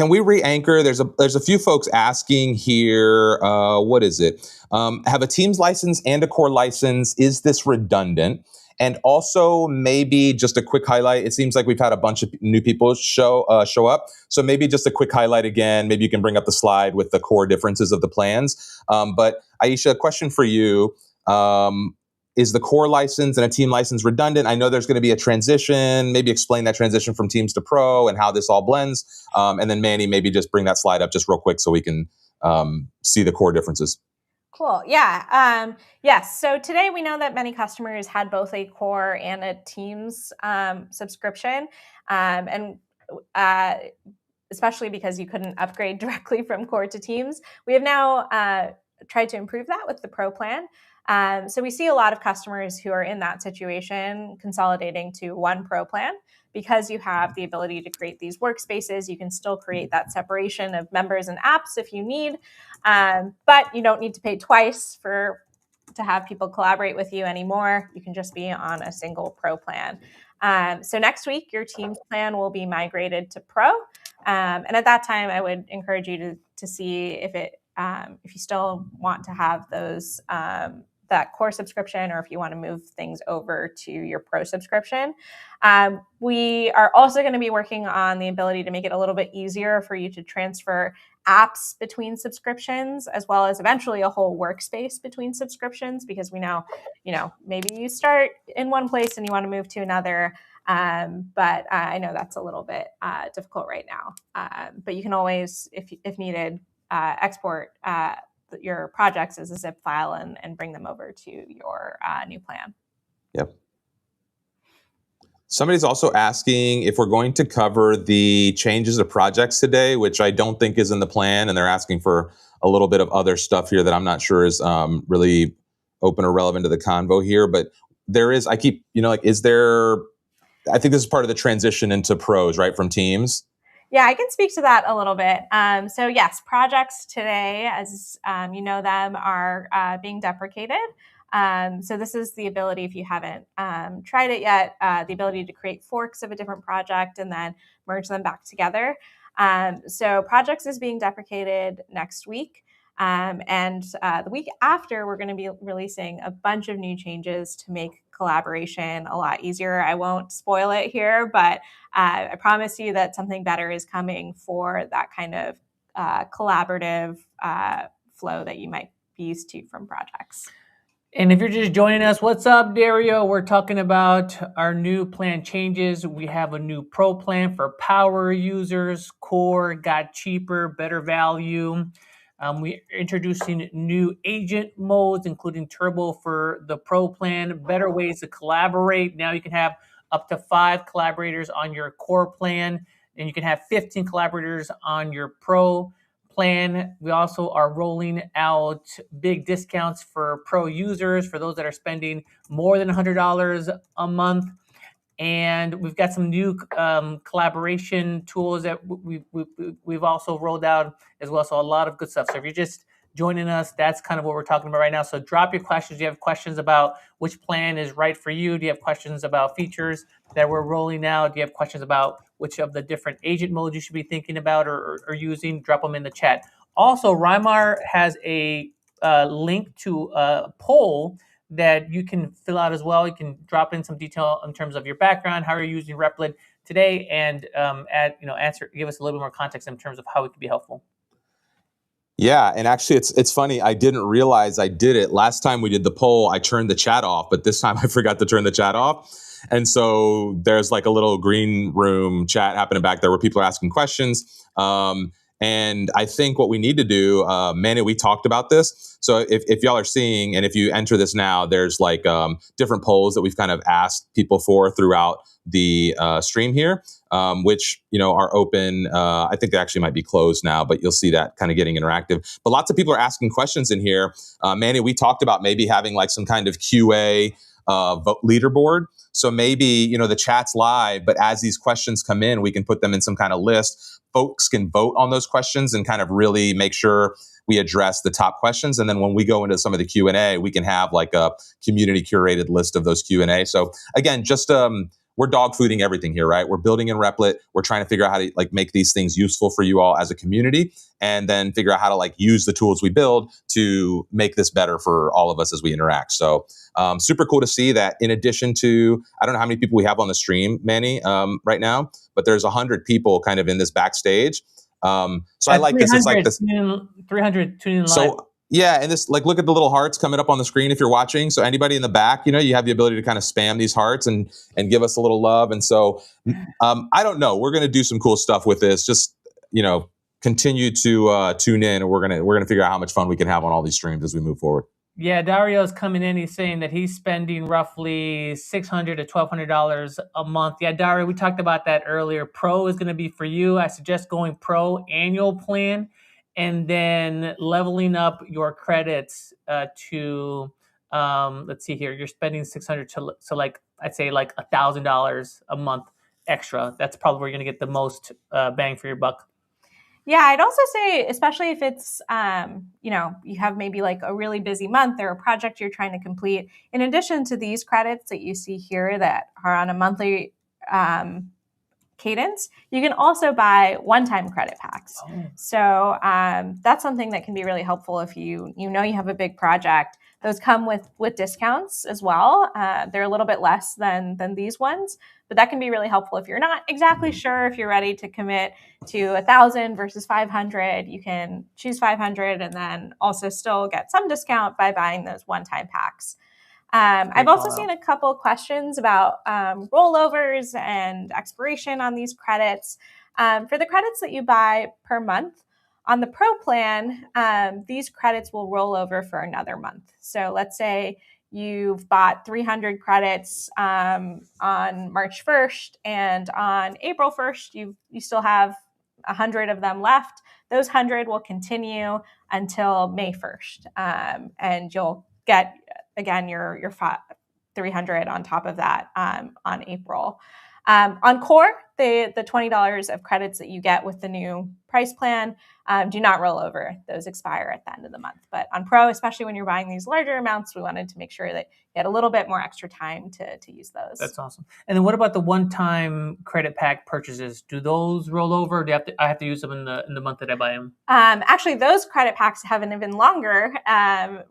we re-anchor? There's a few folks asking here, what is it? Have a Teams license and a core license. Is this redundant? And also maybe just a quick highlight. It seems like we've had a bunch of new people show up. So maybe just a quick highlight again. Maybe you can bring up the slide with the core differences of the plans. But Aisha, a question for you. Is the core license and a team license redundant? I know there's going to be a transition. Maybe explain that transition from Teams to Pro and how this all blends. And then Manny, maybe just bring that slide up just real quick so we can see the core differences. Cool. Yeah. Yes. So today we know that many customers had both a core and a Teams subscription, and especially because you couldn't upgrade directly from core to Teams. We have now tried to improve that with the Pro plan. So we see a lot of customers who are in that situation consolidating to one Pro plan. Because you have the ability to create these workspaces, you can still create that separation of members and apps if you need, but you don't need to pay twice to have people collaborate with you anymore. You can just be on a single Pro plan. So next week, your Teams plan will be migrated to Pro, and at that time, I would encourage you to see if you still want to have those. That core subscription, or if you want to move things over to your Pro subscription. We are also going to be working on the ability to make it a little bit easier for you to transfer apps between subscriptions, as well as eventually a whole workspace between subscriptions, because we know, maybe you start in one place and you want to move to another. But I know that's a little bit difficult right now. But you can always, if needed, export your projects as a zip file and bring them over to your new plan. Yep. Somebody's also asking if we're going to cover the changes of projects today, which I don't think is in the plan. And they're asking for a little bit of other stuff here that I'm not sure is really open or relevant to the convo here. But there is, I think this is part of the transition into Pros, right, from Teams. Yeah, I can speak to that a little bit. So yes, projects today, as you know them, are being deprecated. So this is the ability, if you haven't tried it yet, the ability to create forks of a different project and then merge them back together. So projects is being deprecated next week. And the week after, we're going to be releasing a bunch of new changes to make collaboration a lot easier. I won't spoil it here, but I promise you that something better is coming for that kind of collaborative flow that you might be used to from projects. And if you're just joining us, what's up, Dario? We're talking about our new plan changes. We have a new Pro plan for power users. Core got cheaper, better value. We're introducing new agent modes, including Turbo for the Pro plan, better ways to collaborate. Now you can have up to 5 collaborators on your core plan, and you can have 15 collaborators on your Pro plan. We also are rolling out big discounts for Pro users, for those that are spending more than $100 a month. And we've got some new collaboration tools that we've also rolled out as well. So a lot of good stuff. So if you're just joining us, that's kind of what we're talking about right now. So drop your questions. Do you have questions about which plan is right for you? Do you have questions about features that we're rolling out? Do you have questions about which of the different agent modes you should be thinking about or using? Drop them in the chat. Also, Rymar has a link to a poll that you can fill out as well. You can drop in some detail in terms of your background, how you're using Replit today, and give us a little bit more context in terms of how it could be helpful. Yeah, and actually, it's funny. I didn't realize I did it. Last time we did the poll, I turned the chat off, but this time I forgot to turn the chat off. And so there's like a little green room chat happening back there where people are asking questions. And I think what we need to do, Manny, we talked about this. So if y'all are seeing, and if you enter this now, there's like different polls that we've kind of asked people for throughout the stream here, which, are open. I think they actually might be closed now, but you'll see that kind of getting interactive. But lots of people are asking questions in here. Manny, we talked about maybe having like some kind of QA vote leaderboard. So maybe, the chat's live, but as these questions come in, we can put them in some kind of list. Folks can vote on those questions and kind of really make sure we address the top questions. And then when we go into some of the Q&A, we can have like a community curated list of those Q&A. So again, just we're dog fooding everything here, right? We're building in Replit. We're trying to figure out how to like make these things useful for you all as a community, and then figure out how to like use the tools we build to make this better for all of us as we interact. So super cool to see that in addition to, I don't know how many people we have on the stream, Manny, right now, but there's 100 people kind of in this backstage. So I like this. It's like this 300 tuning live. So yeah, and this, like, look at the little hearts coming up on the screen if you're watching. So anybody in the back, you have the ability to kind of spam these hearts and give us a little love. And so I don't know, we're going to do some cool stuff with this. Just continue to tune in, and we're gonna figure out how much fun we can have on all these streams as we move forward. Yeah, Dario's coming in. He's saying that he's spending roughly $600 to $1,200 a month. Yeah, Dario, we talked about that earlier. Pro is going to be for you. I suggest going Pro annual plan, and then leveling up your credits to let's see here. You're spending $600 so like I'd say like $1,000 a month extra. That's probably where you're going to get the most bang for your buck. Yeah, I'd also say, especially if it's, you have maybe like a really busy month or a project you're trying to complete, in addition to these credits that you see here that are on a monthly cadence, you can also buy one-time credit packs. Oh. So that's something that can be really helpful if you have a big project. Those come with discounts as well. They're a little bit less than these ones, but that can be really helpful if you're not exactly sure if you're ready to commit to 1,000 versus 500. You can choose 500 and then also still get some discount by buying those one-time packs. I've also seen a couple questions about rollovers and expiration on these credits. For the credits that you buy per month, on the Pro plan, these credits will roll over for another month. So let's say you've bought 300 credits on March 1st, and on April 1st, you still have 100 of them left. Those 100 will continue until May 1st, and you'll get, again, your 300 on top of that on April. On Core, the $20 of credits that you get with the new price plan do not roll over. Those expire at the end of the month. But on Pro, especially when you're buying these larger amounts, we wanted to make sure that you had a little bit more extra time to use those. That's awesome. And then what about the one-time credit pack purchases? Do those roll over? Or I have to use them in the month that I buy them? Actually, those credit packs have an even longer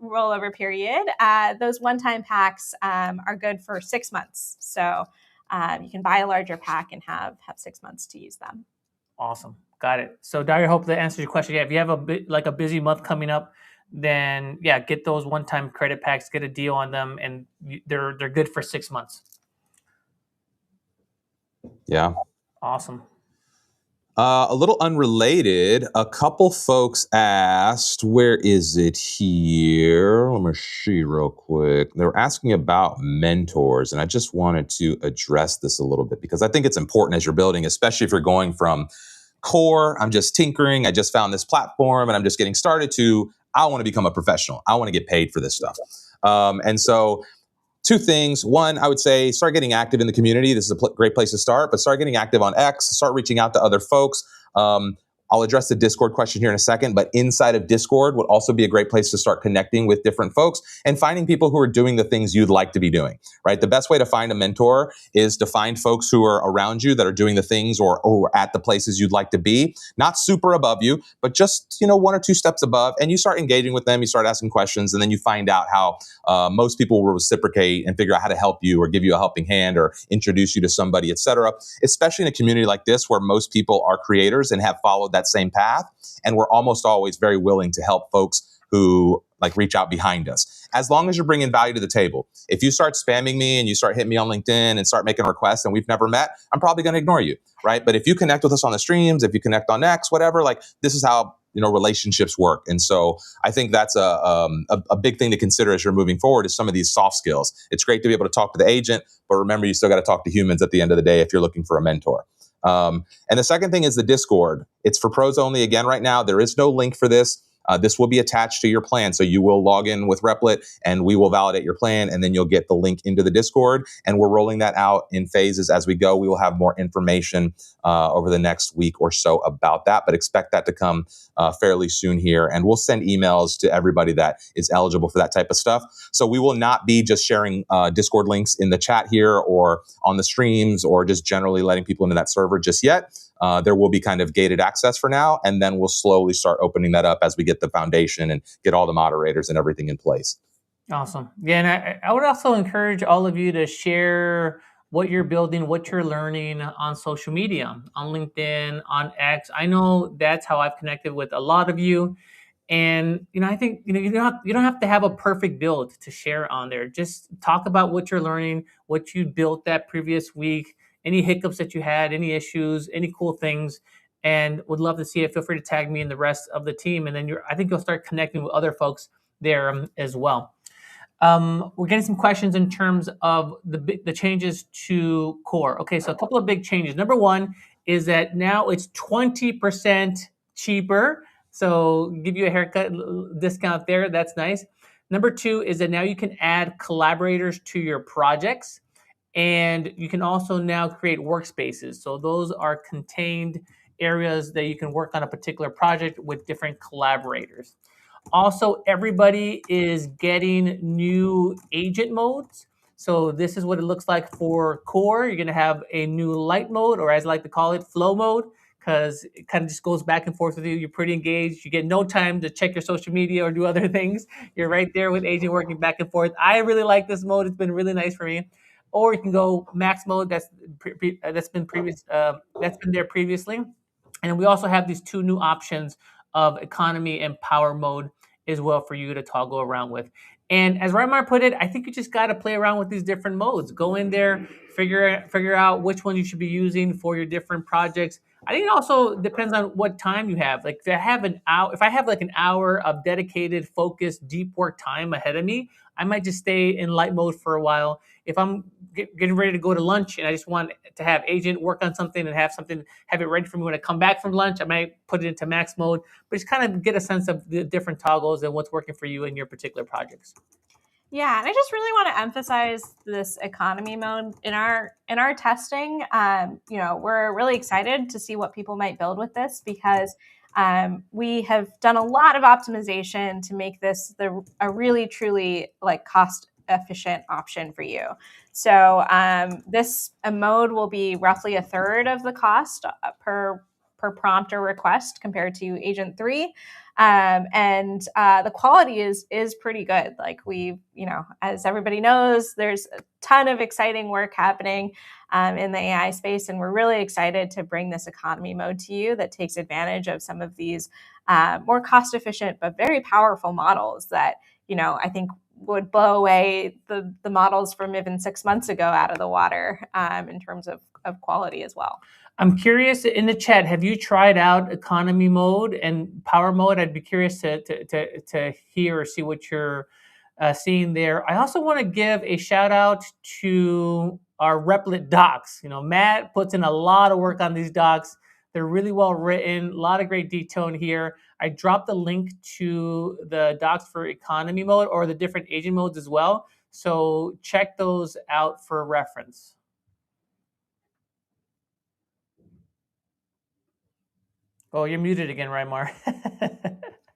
rollover period. Those one-time packs are good for 6 months. So you can buy a larger pack and have 6 months to use them. Awesome. Got it. So Dario, hope that answers your question. Yeah, if you have a busy month coming up, then yeah, get those one-time credit packs, get a deal on them, and they're good for 6 months. Yeah. Awesome. A little unrelated, a couple folks asked, where is it here? Let me see real quick. They were asking about mentors, and I just wanted to address this a little bit because I think it's important as you're building, especially if you're going from core, I'm just tinkering, I just found this platform and I'm just getting started, to I want to become a professional. I want to get paid for this stuff. And so two things. One, I would say start getting active in the community. This is a great place to start, but start getting active on X, start reaching out to other folks. I'll address the Discord question here in a second, but inside of Discord would also be a great place to start connecting with different folks and finding people who are doing the things you'd like to be doing, right? The best way to find a mentor is to find folks who are around you that are doing the things or at the places you'd like to be, not super above you, but just, 1 or 2 steps above, and you start engaging with them, you start asking questions, and then you find out how most people will reciprocate and figure out how to help you or give you a helping hand or introduce you to somebody, etc. Especially in a community like this where most people are creators and have followed that same path, and we're almost always very willing to help folks who like reach out behind us. As long as you're bringing value to the table. If you start spamming me and you start hitting me on LinkedIn and start making requests and we've never met, I'm probably going to ignore you, right? But if you connect with us on the streams, if you connect on X, whatever, like this is how, you know, relationships work. And so I think that's a big thing to consider as you're moving forward is some of these soft skills. It's great to be able to talk to the agent, but remember, you still got to talk to humans at the end of the day if you're looking for a mentor. And the second thing is the Discord. It's for pros only again right now. There is no link for this. This will be attached to your plan. So you will log in with Replit and we will validate your plan and then you'll get the link into the Discord. And we're rolling that out in phases as we go. We will have more information over the next week or so about that, but expect that to come fairly soon here. And we'll send emails to everybody that is eligible for that type of stuff. So we will not be just sharing Discord links in the chat here or on the streams or just generally letting people into that server just yet. There will be kind of gated access for now, and then we'll slowly start opening that up as we get the foundation and get all the moderators and everything in place. Awesome. Yeah, and I would also encourage all of you to share what you're building, what you're learning on social media, on LinkedIn, on X. I know that's how I've connected with a lot of you. And, you know, I think, you know, you don't have to have a perfect build to share on there. Just talk about what you're learning, what you built that previous week, any hiccups that you had, any issues, any cool things, and would love to see it. Feel free to tag me and the rest of the team. And then I think you'll start connecting with other folks there as well. We're getting some questions in terms of the changes to core. Okay, so a couple of big changes. Number one is that now it's 20% cheaper. So give you a haircut discount there. That's nice. Number two is that now you can add collaborators to your projects. And you can also now create workspaces. So those are contained areas that you can work on a particular project with different collaborators. Also, everybody is getting new agent modes. So this is what it looks like for core. You're going to have a new light mode, or as I like to call it, flow mode, because it kind of just goes back and forth with you. You're pretty engaged. You get no time to check your social media or do other things. You're right there with agent working back and forth. I really like this mode. It's been really nice for me. Or you can go max mode. That's been there previously. And we also have these two new options of economy and power mode as well for you to toggle around with. And as Raimar put it, I think you just got to play around with these different modes. Go in there, figure out which one you should be using for your different projects. I think it also depends on what time you have. Like if I have like an hour of dedicated, focused, deep work time ahead of me, I might just stay in light mode for a while. If I'm getting ready to go to lunch and I just want to have agent work on something and have it ready for me when I come back from lunch, I might put it into max mode, but just kind of get a sense of the different toggles and what's working for you in your particular projects. Yeah, and I just really want to emphasize this economy mode in our testing. You know, we're really excited to see what people might build with this because we have done a lot of optimization to make this a really truly like cost efficient option for you. So this mode will be roughly a third of the cost per prompt or request compared to Agent 3. And the quality is pretty good. Like you know, as everybody knows, there's a ton of exciting work happening in the AI space. And we're really excited to bring this economy mode to you that takes advantage of some of these more cost efficient, but very powerful models that, you know, I think would blow away the models from even 6 months ago out of the water in terms of quality as well. I'm curious in the chat, have you tried out economy mode and power mode? I'd be curious to hear or see what you're seeing there. I also want to give a shout out to our Replit docs. You know, Matt puts in a lot of work on these docs. They're really well written, a lot of great detail in here. I dropped the link to the docs for economy mode or the different agent modes as well. So check those out for reference. Oh, you're muted again, Raimar.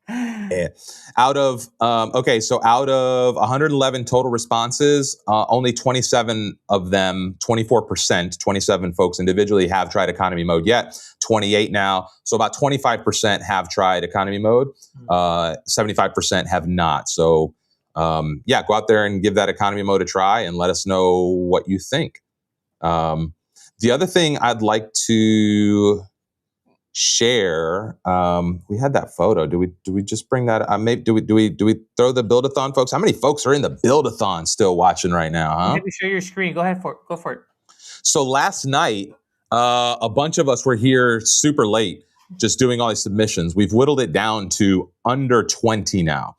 Yeah. Out of 111 total responses, only 27 of them, 24%, 27 folks individually have tried economy mode yet. 28 now, so about 25% have tried economy mode. 75% have not. So yeah, go out there and give that economy mode a try and let us know what you think. The other thing I'd like to share. We had that photo. Do we just bring that? Maybe do we throw the Buildathon folks? How many folks are in the Buildathon still watching right now? Huh? Maybe share your screen. Go ahead for it. Go for it. So last night, a bunch of us were here super late, just doing all these submissions. We've whittled it down to under 20 now.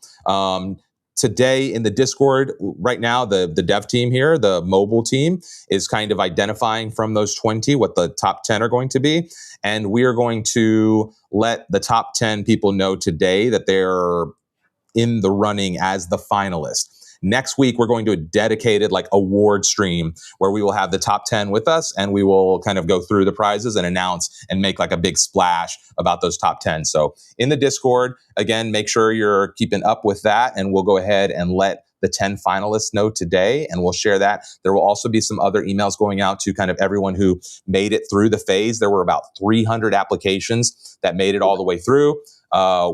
Today in the Discord, right now, the dev team here, the mobile team, is kind of identifying from those 20 what the top 10 are going to be. And we are going to let the top 10 people know today that they're in the running as the finalist. Next week, we're going to a dedicated award stream where we will have the top 10 with us, and we will kind of go through the prizes and announce and make a big splash about those top 10. So in the Discord, again, make sure you're keeping up with that, and we'll go ahead and let the 10 finalists know today, and we'll share that. There will also be some other emails going out to kind of everyone who made it through the phase. There were about 300 applications that made it all the way through.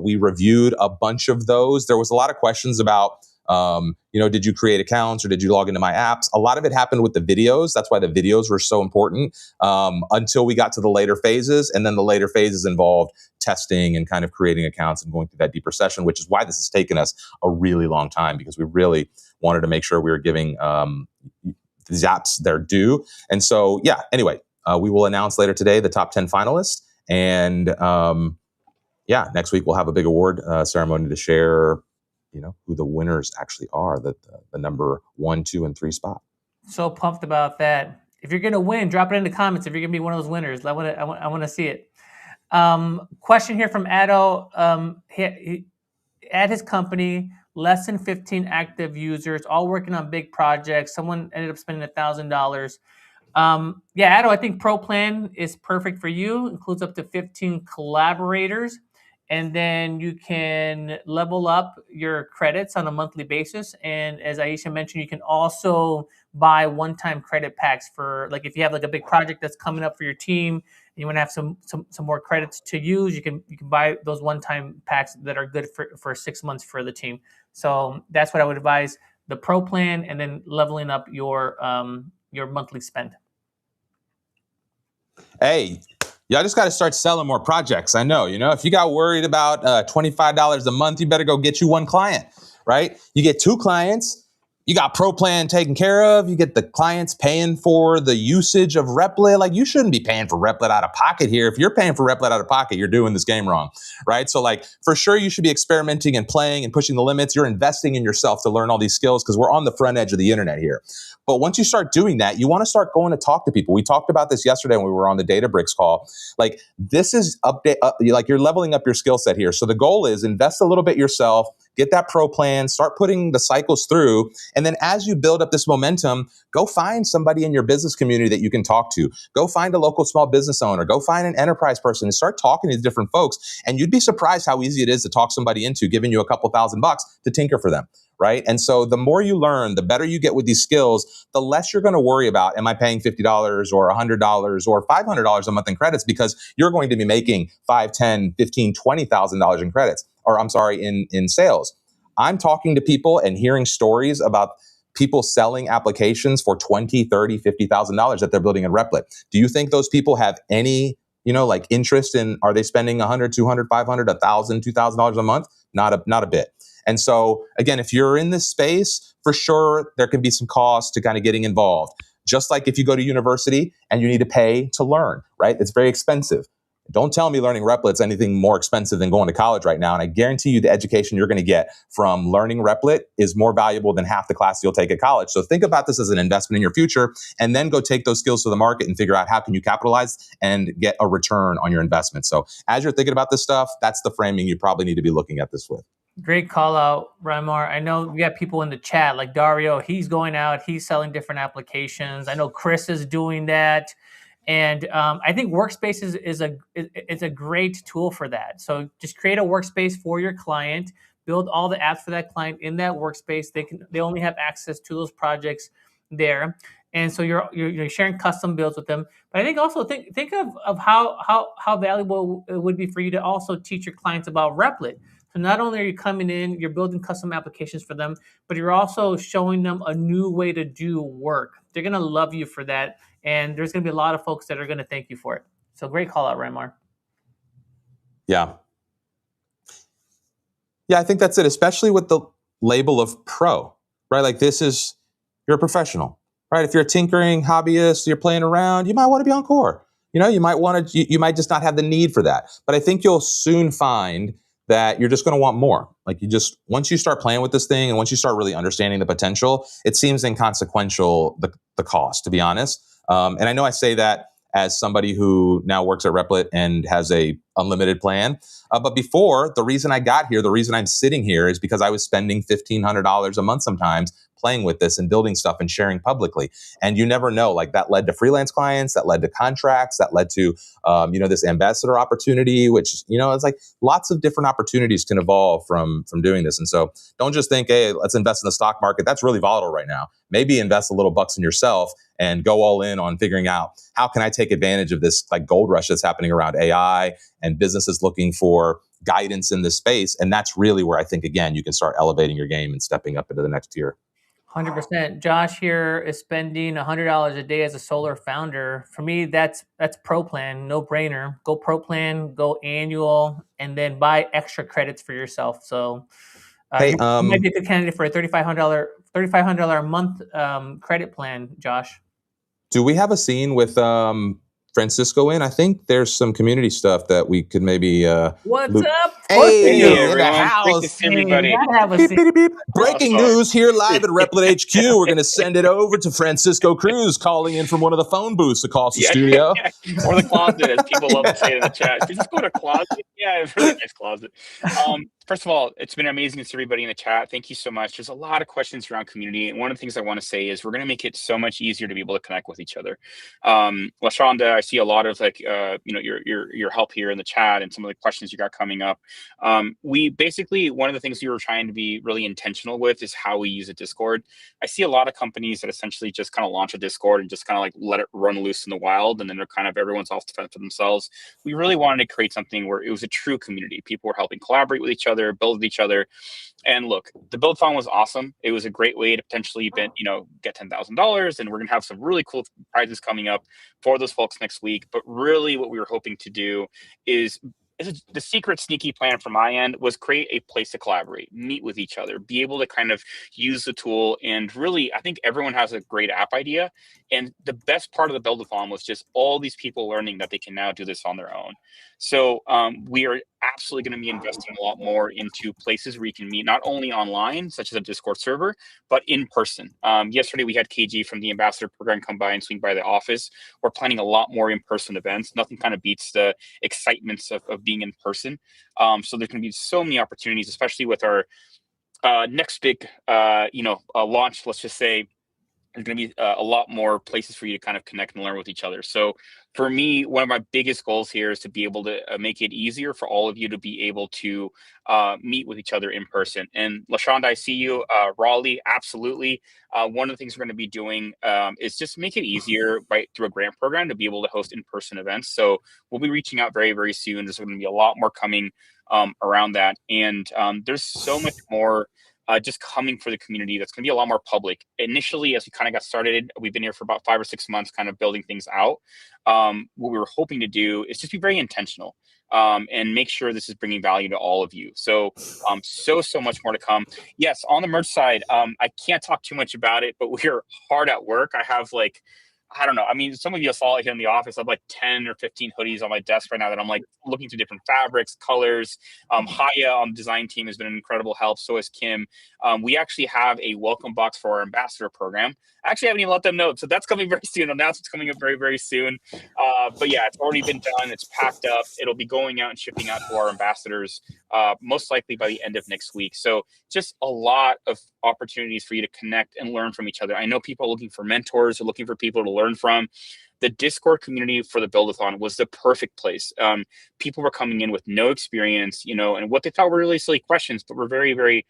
We reviewed a bunch of those. There was a lot of questions about, did you create accounts or did you log into my apps? A lot of it happened with the videos. That's why the videos were so important until we got to the later phases. And then the later phases involved testing and kind of creating accounts and going through that deeper session, which is why this has taken us a really long time, because we really wanted to make sure we were giving these apps their due. And so, yeah, anyway, we will announce later today the top 10 finalists. And next week we'll have a big award ceremony to share who the winners actually are, the number 1, 2, and 3 spot. So pumped about that. If you're going to win, drop it in the comments. If you're going to be one of those winners, I want to see it. Question here from Addo. He, at his company, less than 15 active users, all working on big projects. Someone ended up spending $1,000. Addo, I think Pro Plan is perfect for you. Includes up to 15 collaborators. And then you can level up your credits on a monthly basis. And as Aisha mentioned, you can also buy one-time credit packs for, if you have a big project that's coming up for your team and you want to have some more credits to use, you can buy those one-time packs that are good for 6 months for the team. So that's what I would advise: the Pro Plan, and then leveling up your monthly spend. Hey, y'all just got to start selling more projects. I know, if you got worried about $25 a month, you better go get you one client, right? You get 2 clients. You got Pro Plan taken care of. You get the clients paying for the usage of Replit. You shouldn't be paying for Replit out of pocket here. If you're paying for Replit out of pocket, you're doing this game wrong, right? So for sure, you should be experimenting and playing and pushing the limits. You're investing in yourself to learn all these skills, because we're on the front edge of the internet here. But once you start doing that, you want to start going to talk to people. We talked about this yesterday when we were on the Databricks call. This is you're leveling up your skill set here. So the goal is invest a little bit yourself, get that Pro Plan, start putting the cycles through. And then as you build up this momentum, go find somebody in your business community that you can talk to. Go find a local small business owner. Go find an enterprise person and start talking to different folks. And you'd be surprised how easy it is to talk somebody into giving you a couple $1,000 to tinker for them. Right. And so the more you learn, the better you get with these skills, the less you're going to worry about, am I paying $50 or $100 or $500 a month in credits? Because you're going to be making $5, $10, $15, $20,000 in credits, or I'm sorry, in sales. I'm talking to people and hearing stories about people selling applications for $20, $30, $50,000 that they're building in Replit. Do you think those people have any, interest in, are they spending $100, $200, $500, $1,000, $2,000 a month? Not a bit. And so, again, if you're in this space, for sure, there can be some cost to kind of getting involved. Just like if you go to university and you need to pay to learn, right? It's very expensive. Don't tell me learning Replit's anything more expensive than going to college right now. And I guarantee you the education you're going to get from learning Replit is more valuable than half the class you'll take at college. So think about this as an investment in your future, and then go take those skills to the market and figure out how can you capitalize and get a return on your investment. So as you're thinking about this stuff, that's the framing you probably need to be looking at this with. Great call out, Raimar. I know we got people in the chat like Dario. He's going out. He's selling different applications. I know Chris is doing that. And I think Workspace is a great tool for that. So just create a workspace for your client, build all the apps for that client in that workspace. They only have access to those projects there. And so you're sharing custom builds with them. But I think also think of how valuable it would be for you to also teach your clients about Replit. So not only are you coming in, you're building custom applications for them, but you're also showing them a new way to do work. They're going to love you for that. And there's going to be a lot of folks that are going to thank you for it. So great call out, Raimar. Yeah. Yeah, I think that's it, especially with the label of pro, right? Like you're a professional, right? If you're a tinkering hobbyist, you're playing around, you might want to be on core. You might just not have the need for that. But I think you'll soon find that you're just going to want more. Like once you start playing with this thing and once you start really understanding the potential, it seems inconsequential, the cost, to be honest. And I know I say that as somebody who now works at Replit and has a unlimited plan. But before, the reason I got here, the reason I'm sitting here is because I was spending $1,500 a month sometimes playing with this and building stuff and sharing publicly. And you never know, like that led to freelance clients, that led to contracts, that led to, this ambassador opportunity, which, it's like lots of different opportunities can evolve from doing this. And so don't just think, hey, let's invest in the stock market. That's really volatile right now. Maybe invest a little bucks in yourself and go all in on figuring out how can I take advantage of this like gold rush that's happening around AI and businesses looking for guidance in this space. And that's really where I think, again, you can start elevating your game and stepping up into the next tier. 100%. Josh here is spending $100 a day as a solar founder. For me, that's pro plan, no brainer. Go pro plan, go annual, and then buy extra credits for yourself. So you might be a good candidate for a $3,500 a month credit plan, Josh. Do we have a scene with Francisco in? I think there's some community stuff that we could maybe What's up? Hey, everyone. in the house. Great to see everybody. Beep, beep, beep. Breaking news here live at Replit HQ. We're going to send it over to Francisco Cruz calling in from one of the phone booths across the studio. Or the closet, as people love to say in the chat. Did you just go to a closet? Yeah, it's a really nice closet. First of all, it's been amazing to see everybody in the chat. Thank you so much. There's a lot of questions around community. And one of the things I want to say is we're going to make it so much easier to be able to connect with each other. LaShonda, I see a lot of your help here in the chat and some of the questions you got coming up. We basically, one of the things we were trying to be really intentional with is how we use a Discord. I see a lot of companies that essentially just kind of launch a Discord and just kind of like let it run loose in the wild. And then they're kind of everyone's off to fend for themselves. We really wanted to create something where it was a true community. People were helping collaborate with each other, build with each other. And look, the Buildathon was awesome. It was a great way to potentially get $10,000. And we're going to have some really cool prizes coming up for those folks next week. But really what we were hoping to do is the secret sneaky plan from my end was create a place to collaborate, meet with each other, be able to kind of use the tool. And really, I think everyone has a great app idea. And the best part of the Buildathon was just all these people learning that they can now do this on their own. So we are absolutely going to be investing a lot more into places where you can meet not only online, such as a Discord server, but in person. Yesterday, we had KG from the Ambassador Program come by and swing by the office. We're planning a lot more in-person events. Nothing kind of beats the excitements of being in person. So there's going to be so many opportunities, especially with our next big, launch, let's just say. There's going to be a lot more places for you to kind of connect and learn with each other. So for me, one of my biggest goals here is to be able to make it easier for all of you to be able to meet with each other in person. And LaShonda, I see you. Raleigh, absolutely. One of the things we're going to be doing is just make it easier through a grant program to be able to host in-person events. So we'll be reaching out very, very soon. There's going to be a lot more coming around that. And there's so much more just coming for the community that's going to be a lot more public. Initially, as we kind of got started, we've been here for about 5 or 6 months kind of building things out. What we were hoping to do is just be very intentional and make sure this is bringing value to all of you. So so much more to come. Yes, on the merch side, I can't talk too much about it, but we're hard at work. I have I don't know. I mean, some of you saw it here in the office. I have 10 or 15 hoodies on my desk right now that I'm looking through different fabrics, colors. Haya on the design team has been an incredible help. So is Kim. We actually have a welcome box for our ambassador program. I actually haven't even let them know. So that's coming very soon. Announcement's coming up very, very soon. But yeah, it's already been done. It's packed up. It'll be going out and shipping out to our ambassadors most likely by the end of next week. So just a lot of opportunities for you to connect and learn from each other. I know people are looking for mentors, are looking for people to learn from. The Discord community for the Buildathon was the perfect place. People were coming in with no experience, and what they thought were really silly questions, but were very, very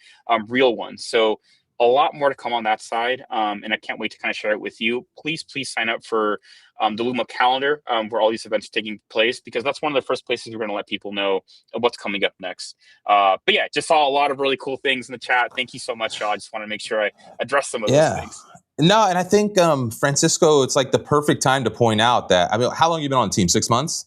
real ones. So a lot more to come on that side. And I can't wait to kind of share it with you. Please sign up for the Luma calendar where all these events are taking place, because that's one of the first places we're going to let people know what's coming up next. But yeah, just saw a lot of really cool things in the chat. Thank you so much, y'all. I just want to make sure I address some of those things. No, and I think, Francisco, it's the perfect time to point out that, how long have you been on the team? 6 months?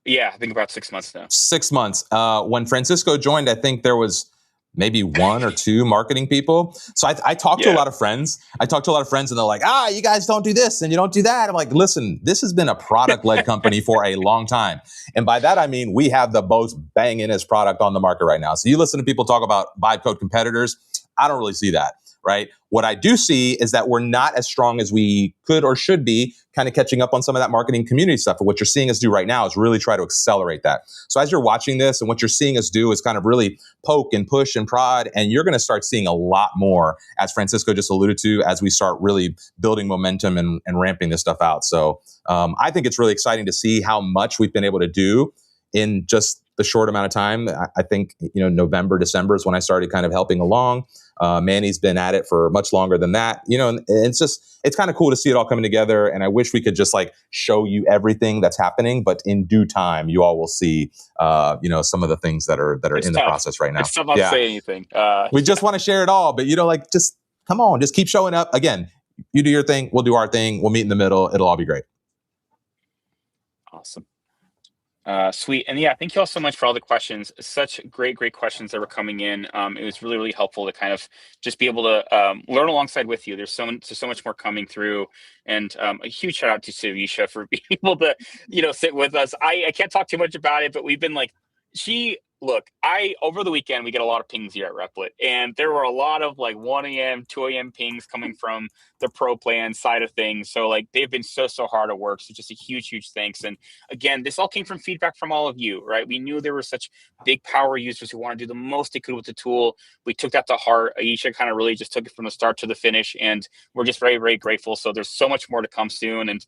Yeah, I think about 6 months now. 6 months. When Francisco joined, I think there was maybe 1 or 2 marketing people. So I talked to a lot of friends. And they're like, you guys don't do this and you don't do that. I'm like, listen, this has been a product-led company for a long time. And by that, I mean, we have the most bangingest product on the market right now. So you listen to people talk about vibe code competitors. I don't really see that, right? What I do see is that we're not as strong as we could or should be, kind of catching up on some of that marketing community stuff. But what you're seeing us do right now is really try to accelerate that. So as you're watching this, and what you're seeing us do is kind of really poke and push and prod, and you're going to start seeing a lot more, as Francisco just alluded to, as we start really building momentum and ramping this stuff out. So I think it's really exciting to see how much we've been able to do in just the short amount of time. I think, November, December is when I started kind of helping along. Manny's been at it for much longer than that, and it's kind of cool to see it all coming together. And I wish we could just like show you everything that's happening, but in due time, you all will see, some of the things that are in the process right now. It's tough not to say anything. We just want to share it all, but just come on, just keep showing up. Again, you do your thing, we'll do our thing, we'll meet in the middle. It'll all be great. Awesome. Sweet. And yeah, thank you all so much for all the questions. Such great questions that were coming in. It was really, really helpful to kind of just be able to learn alongside with you. There's so much more coming through. And a huge shout out to Savisha for being able to, sit with us. I can't talk too much about it, but we've been like, over the weekend, we get a lot of pings here at Replit, and there were a lot of like 1 a.m., 2 a.m. pings coming from the pro plan side of things. So like they've been so hard at work. So just a huge thanks. And again, this all came from feedback from all of you, right? We knew there were such big power users who want to do the most they could with the tool. We took that to heart. Aisha kind of really just took it from the start to the finish, and we're just very, very grateful. So there's so much more to come soon. And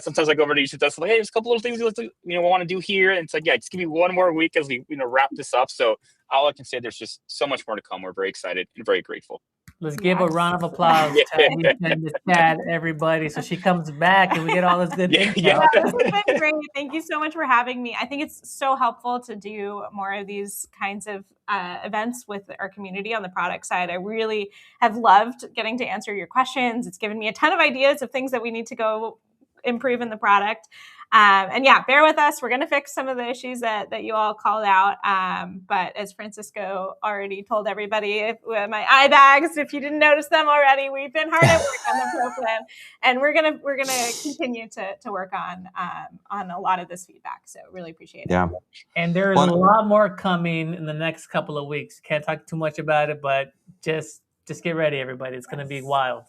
sometimes I go over to Aisha, that's like, hey, there's a couple little things we want to do here. And it's like, just give me 1 more week as we wrap this up. So all I can say, there's just so much more to come. We're very excited and very grateful. Let's give a round of applause to Aisha in the chat, everybody, so she comes back and we get all this good things. Yeah, this has been great. Thank you so much for having me. I think it's so helpful to do more of these kinds of events with our community on the product side. I really have loved getting to answer your questions. It's given me a ton of ideas of things that we need to go improve in the product. Bear with us. We're going to fix some of the issues that you all called out. But as Francisco already told everybody, my eye bags, if you didn't notice them already, we've been hard at work on the pro plan, and we're gonna continue to work on a lot of this feedback. So really appreciate it. Yeah. And there's a lot more coming in the next couple of weeks. Can't talk too much about it, but just get ready, everybody. It's going to be wild.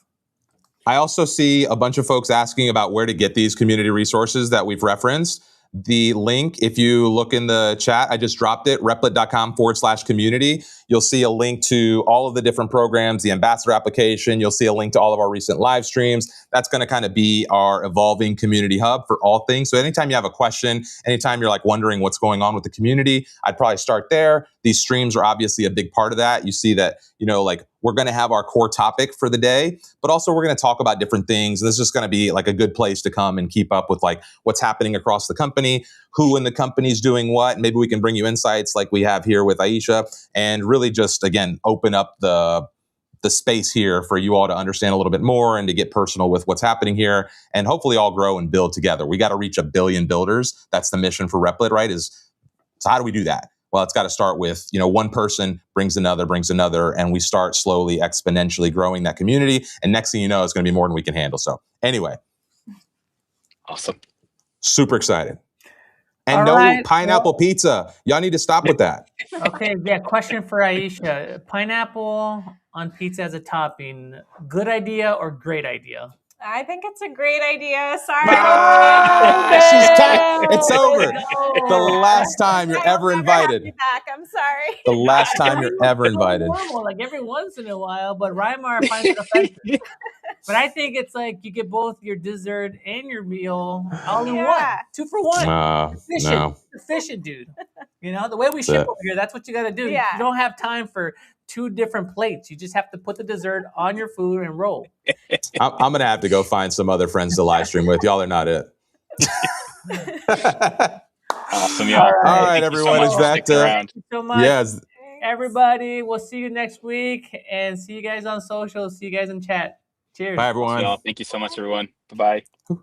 I also see a bunch of folks asking about where to get these community resources that we've referenced. The link, if you look in the chat, I just dropped it, replit.com/community. You'll see a link to all of the different programs, the ambassador application. You'll see a link to all of our recent live streams. That's going to kind of be our evolving community hub for all things. So anytime you have a question, anytime you're like wondering what's going on with the community, I'd probably start there. These streams are obviously a big part of that. You see that, we're going to have our core topic for the day, but also we're going to talk about different things. This is just going to be like a good place to come and keep up with like what's happening across the company, who in the company is doing what. Maybe we can bring you insights like we have here with Aisha, and really just, again, open up the space here for you all to understand a little bit more and to get personal with what's happening here, and hopefully all grow and build together. We got to reach 1 billion builders. That's the mission for Replit, right? So how do we do that? Well, it's got to start with, one person brings another, and we start slowly, exponentially growing that community. And next thing you know, it's going to be more than we can handle. So anyway. Awesome. Super excited. And pineapple pizza. Y'all need to stop with that. Okay, question for Aisha. Pineapple on pizza as a topping, good idea or great idea? I think it's a great idea. Sorry. She's tight. It's over. The last time you're ever invited. Back. I'm sorry. The last time you're ever invited. Normal, like every once in a while, but Reimar finds it offensive. But I think it's like you get both your dessert and your meal all in one. 2 for 1. Efficient, dude. The way we ship over here, that's what you got to do. Yeah. You don't have time for 2 different plates. You just have to put the dessert on your food and roll. I'm going to have to go find some other friends to live stream with. Y'all are not it. Awesome, y'all. All right, everyone. Is that Thank you so much. Yes. Everybody, we'll see you next week, and see you guys on social. See you guys in chat. Cheers. Bye, everyone. Thank you so much, everyone. Bye-bye.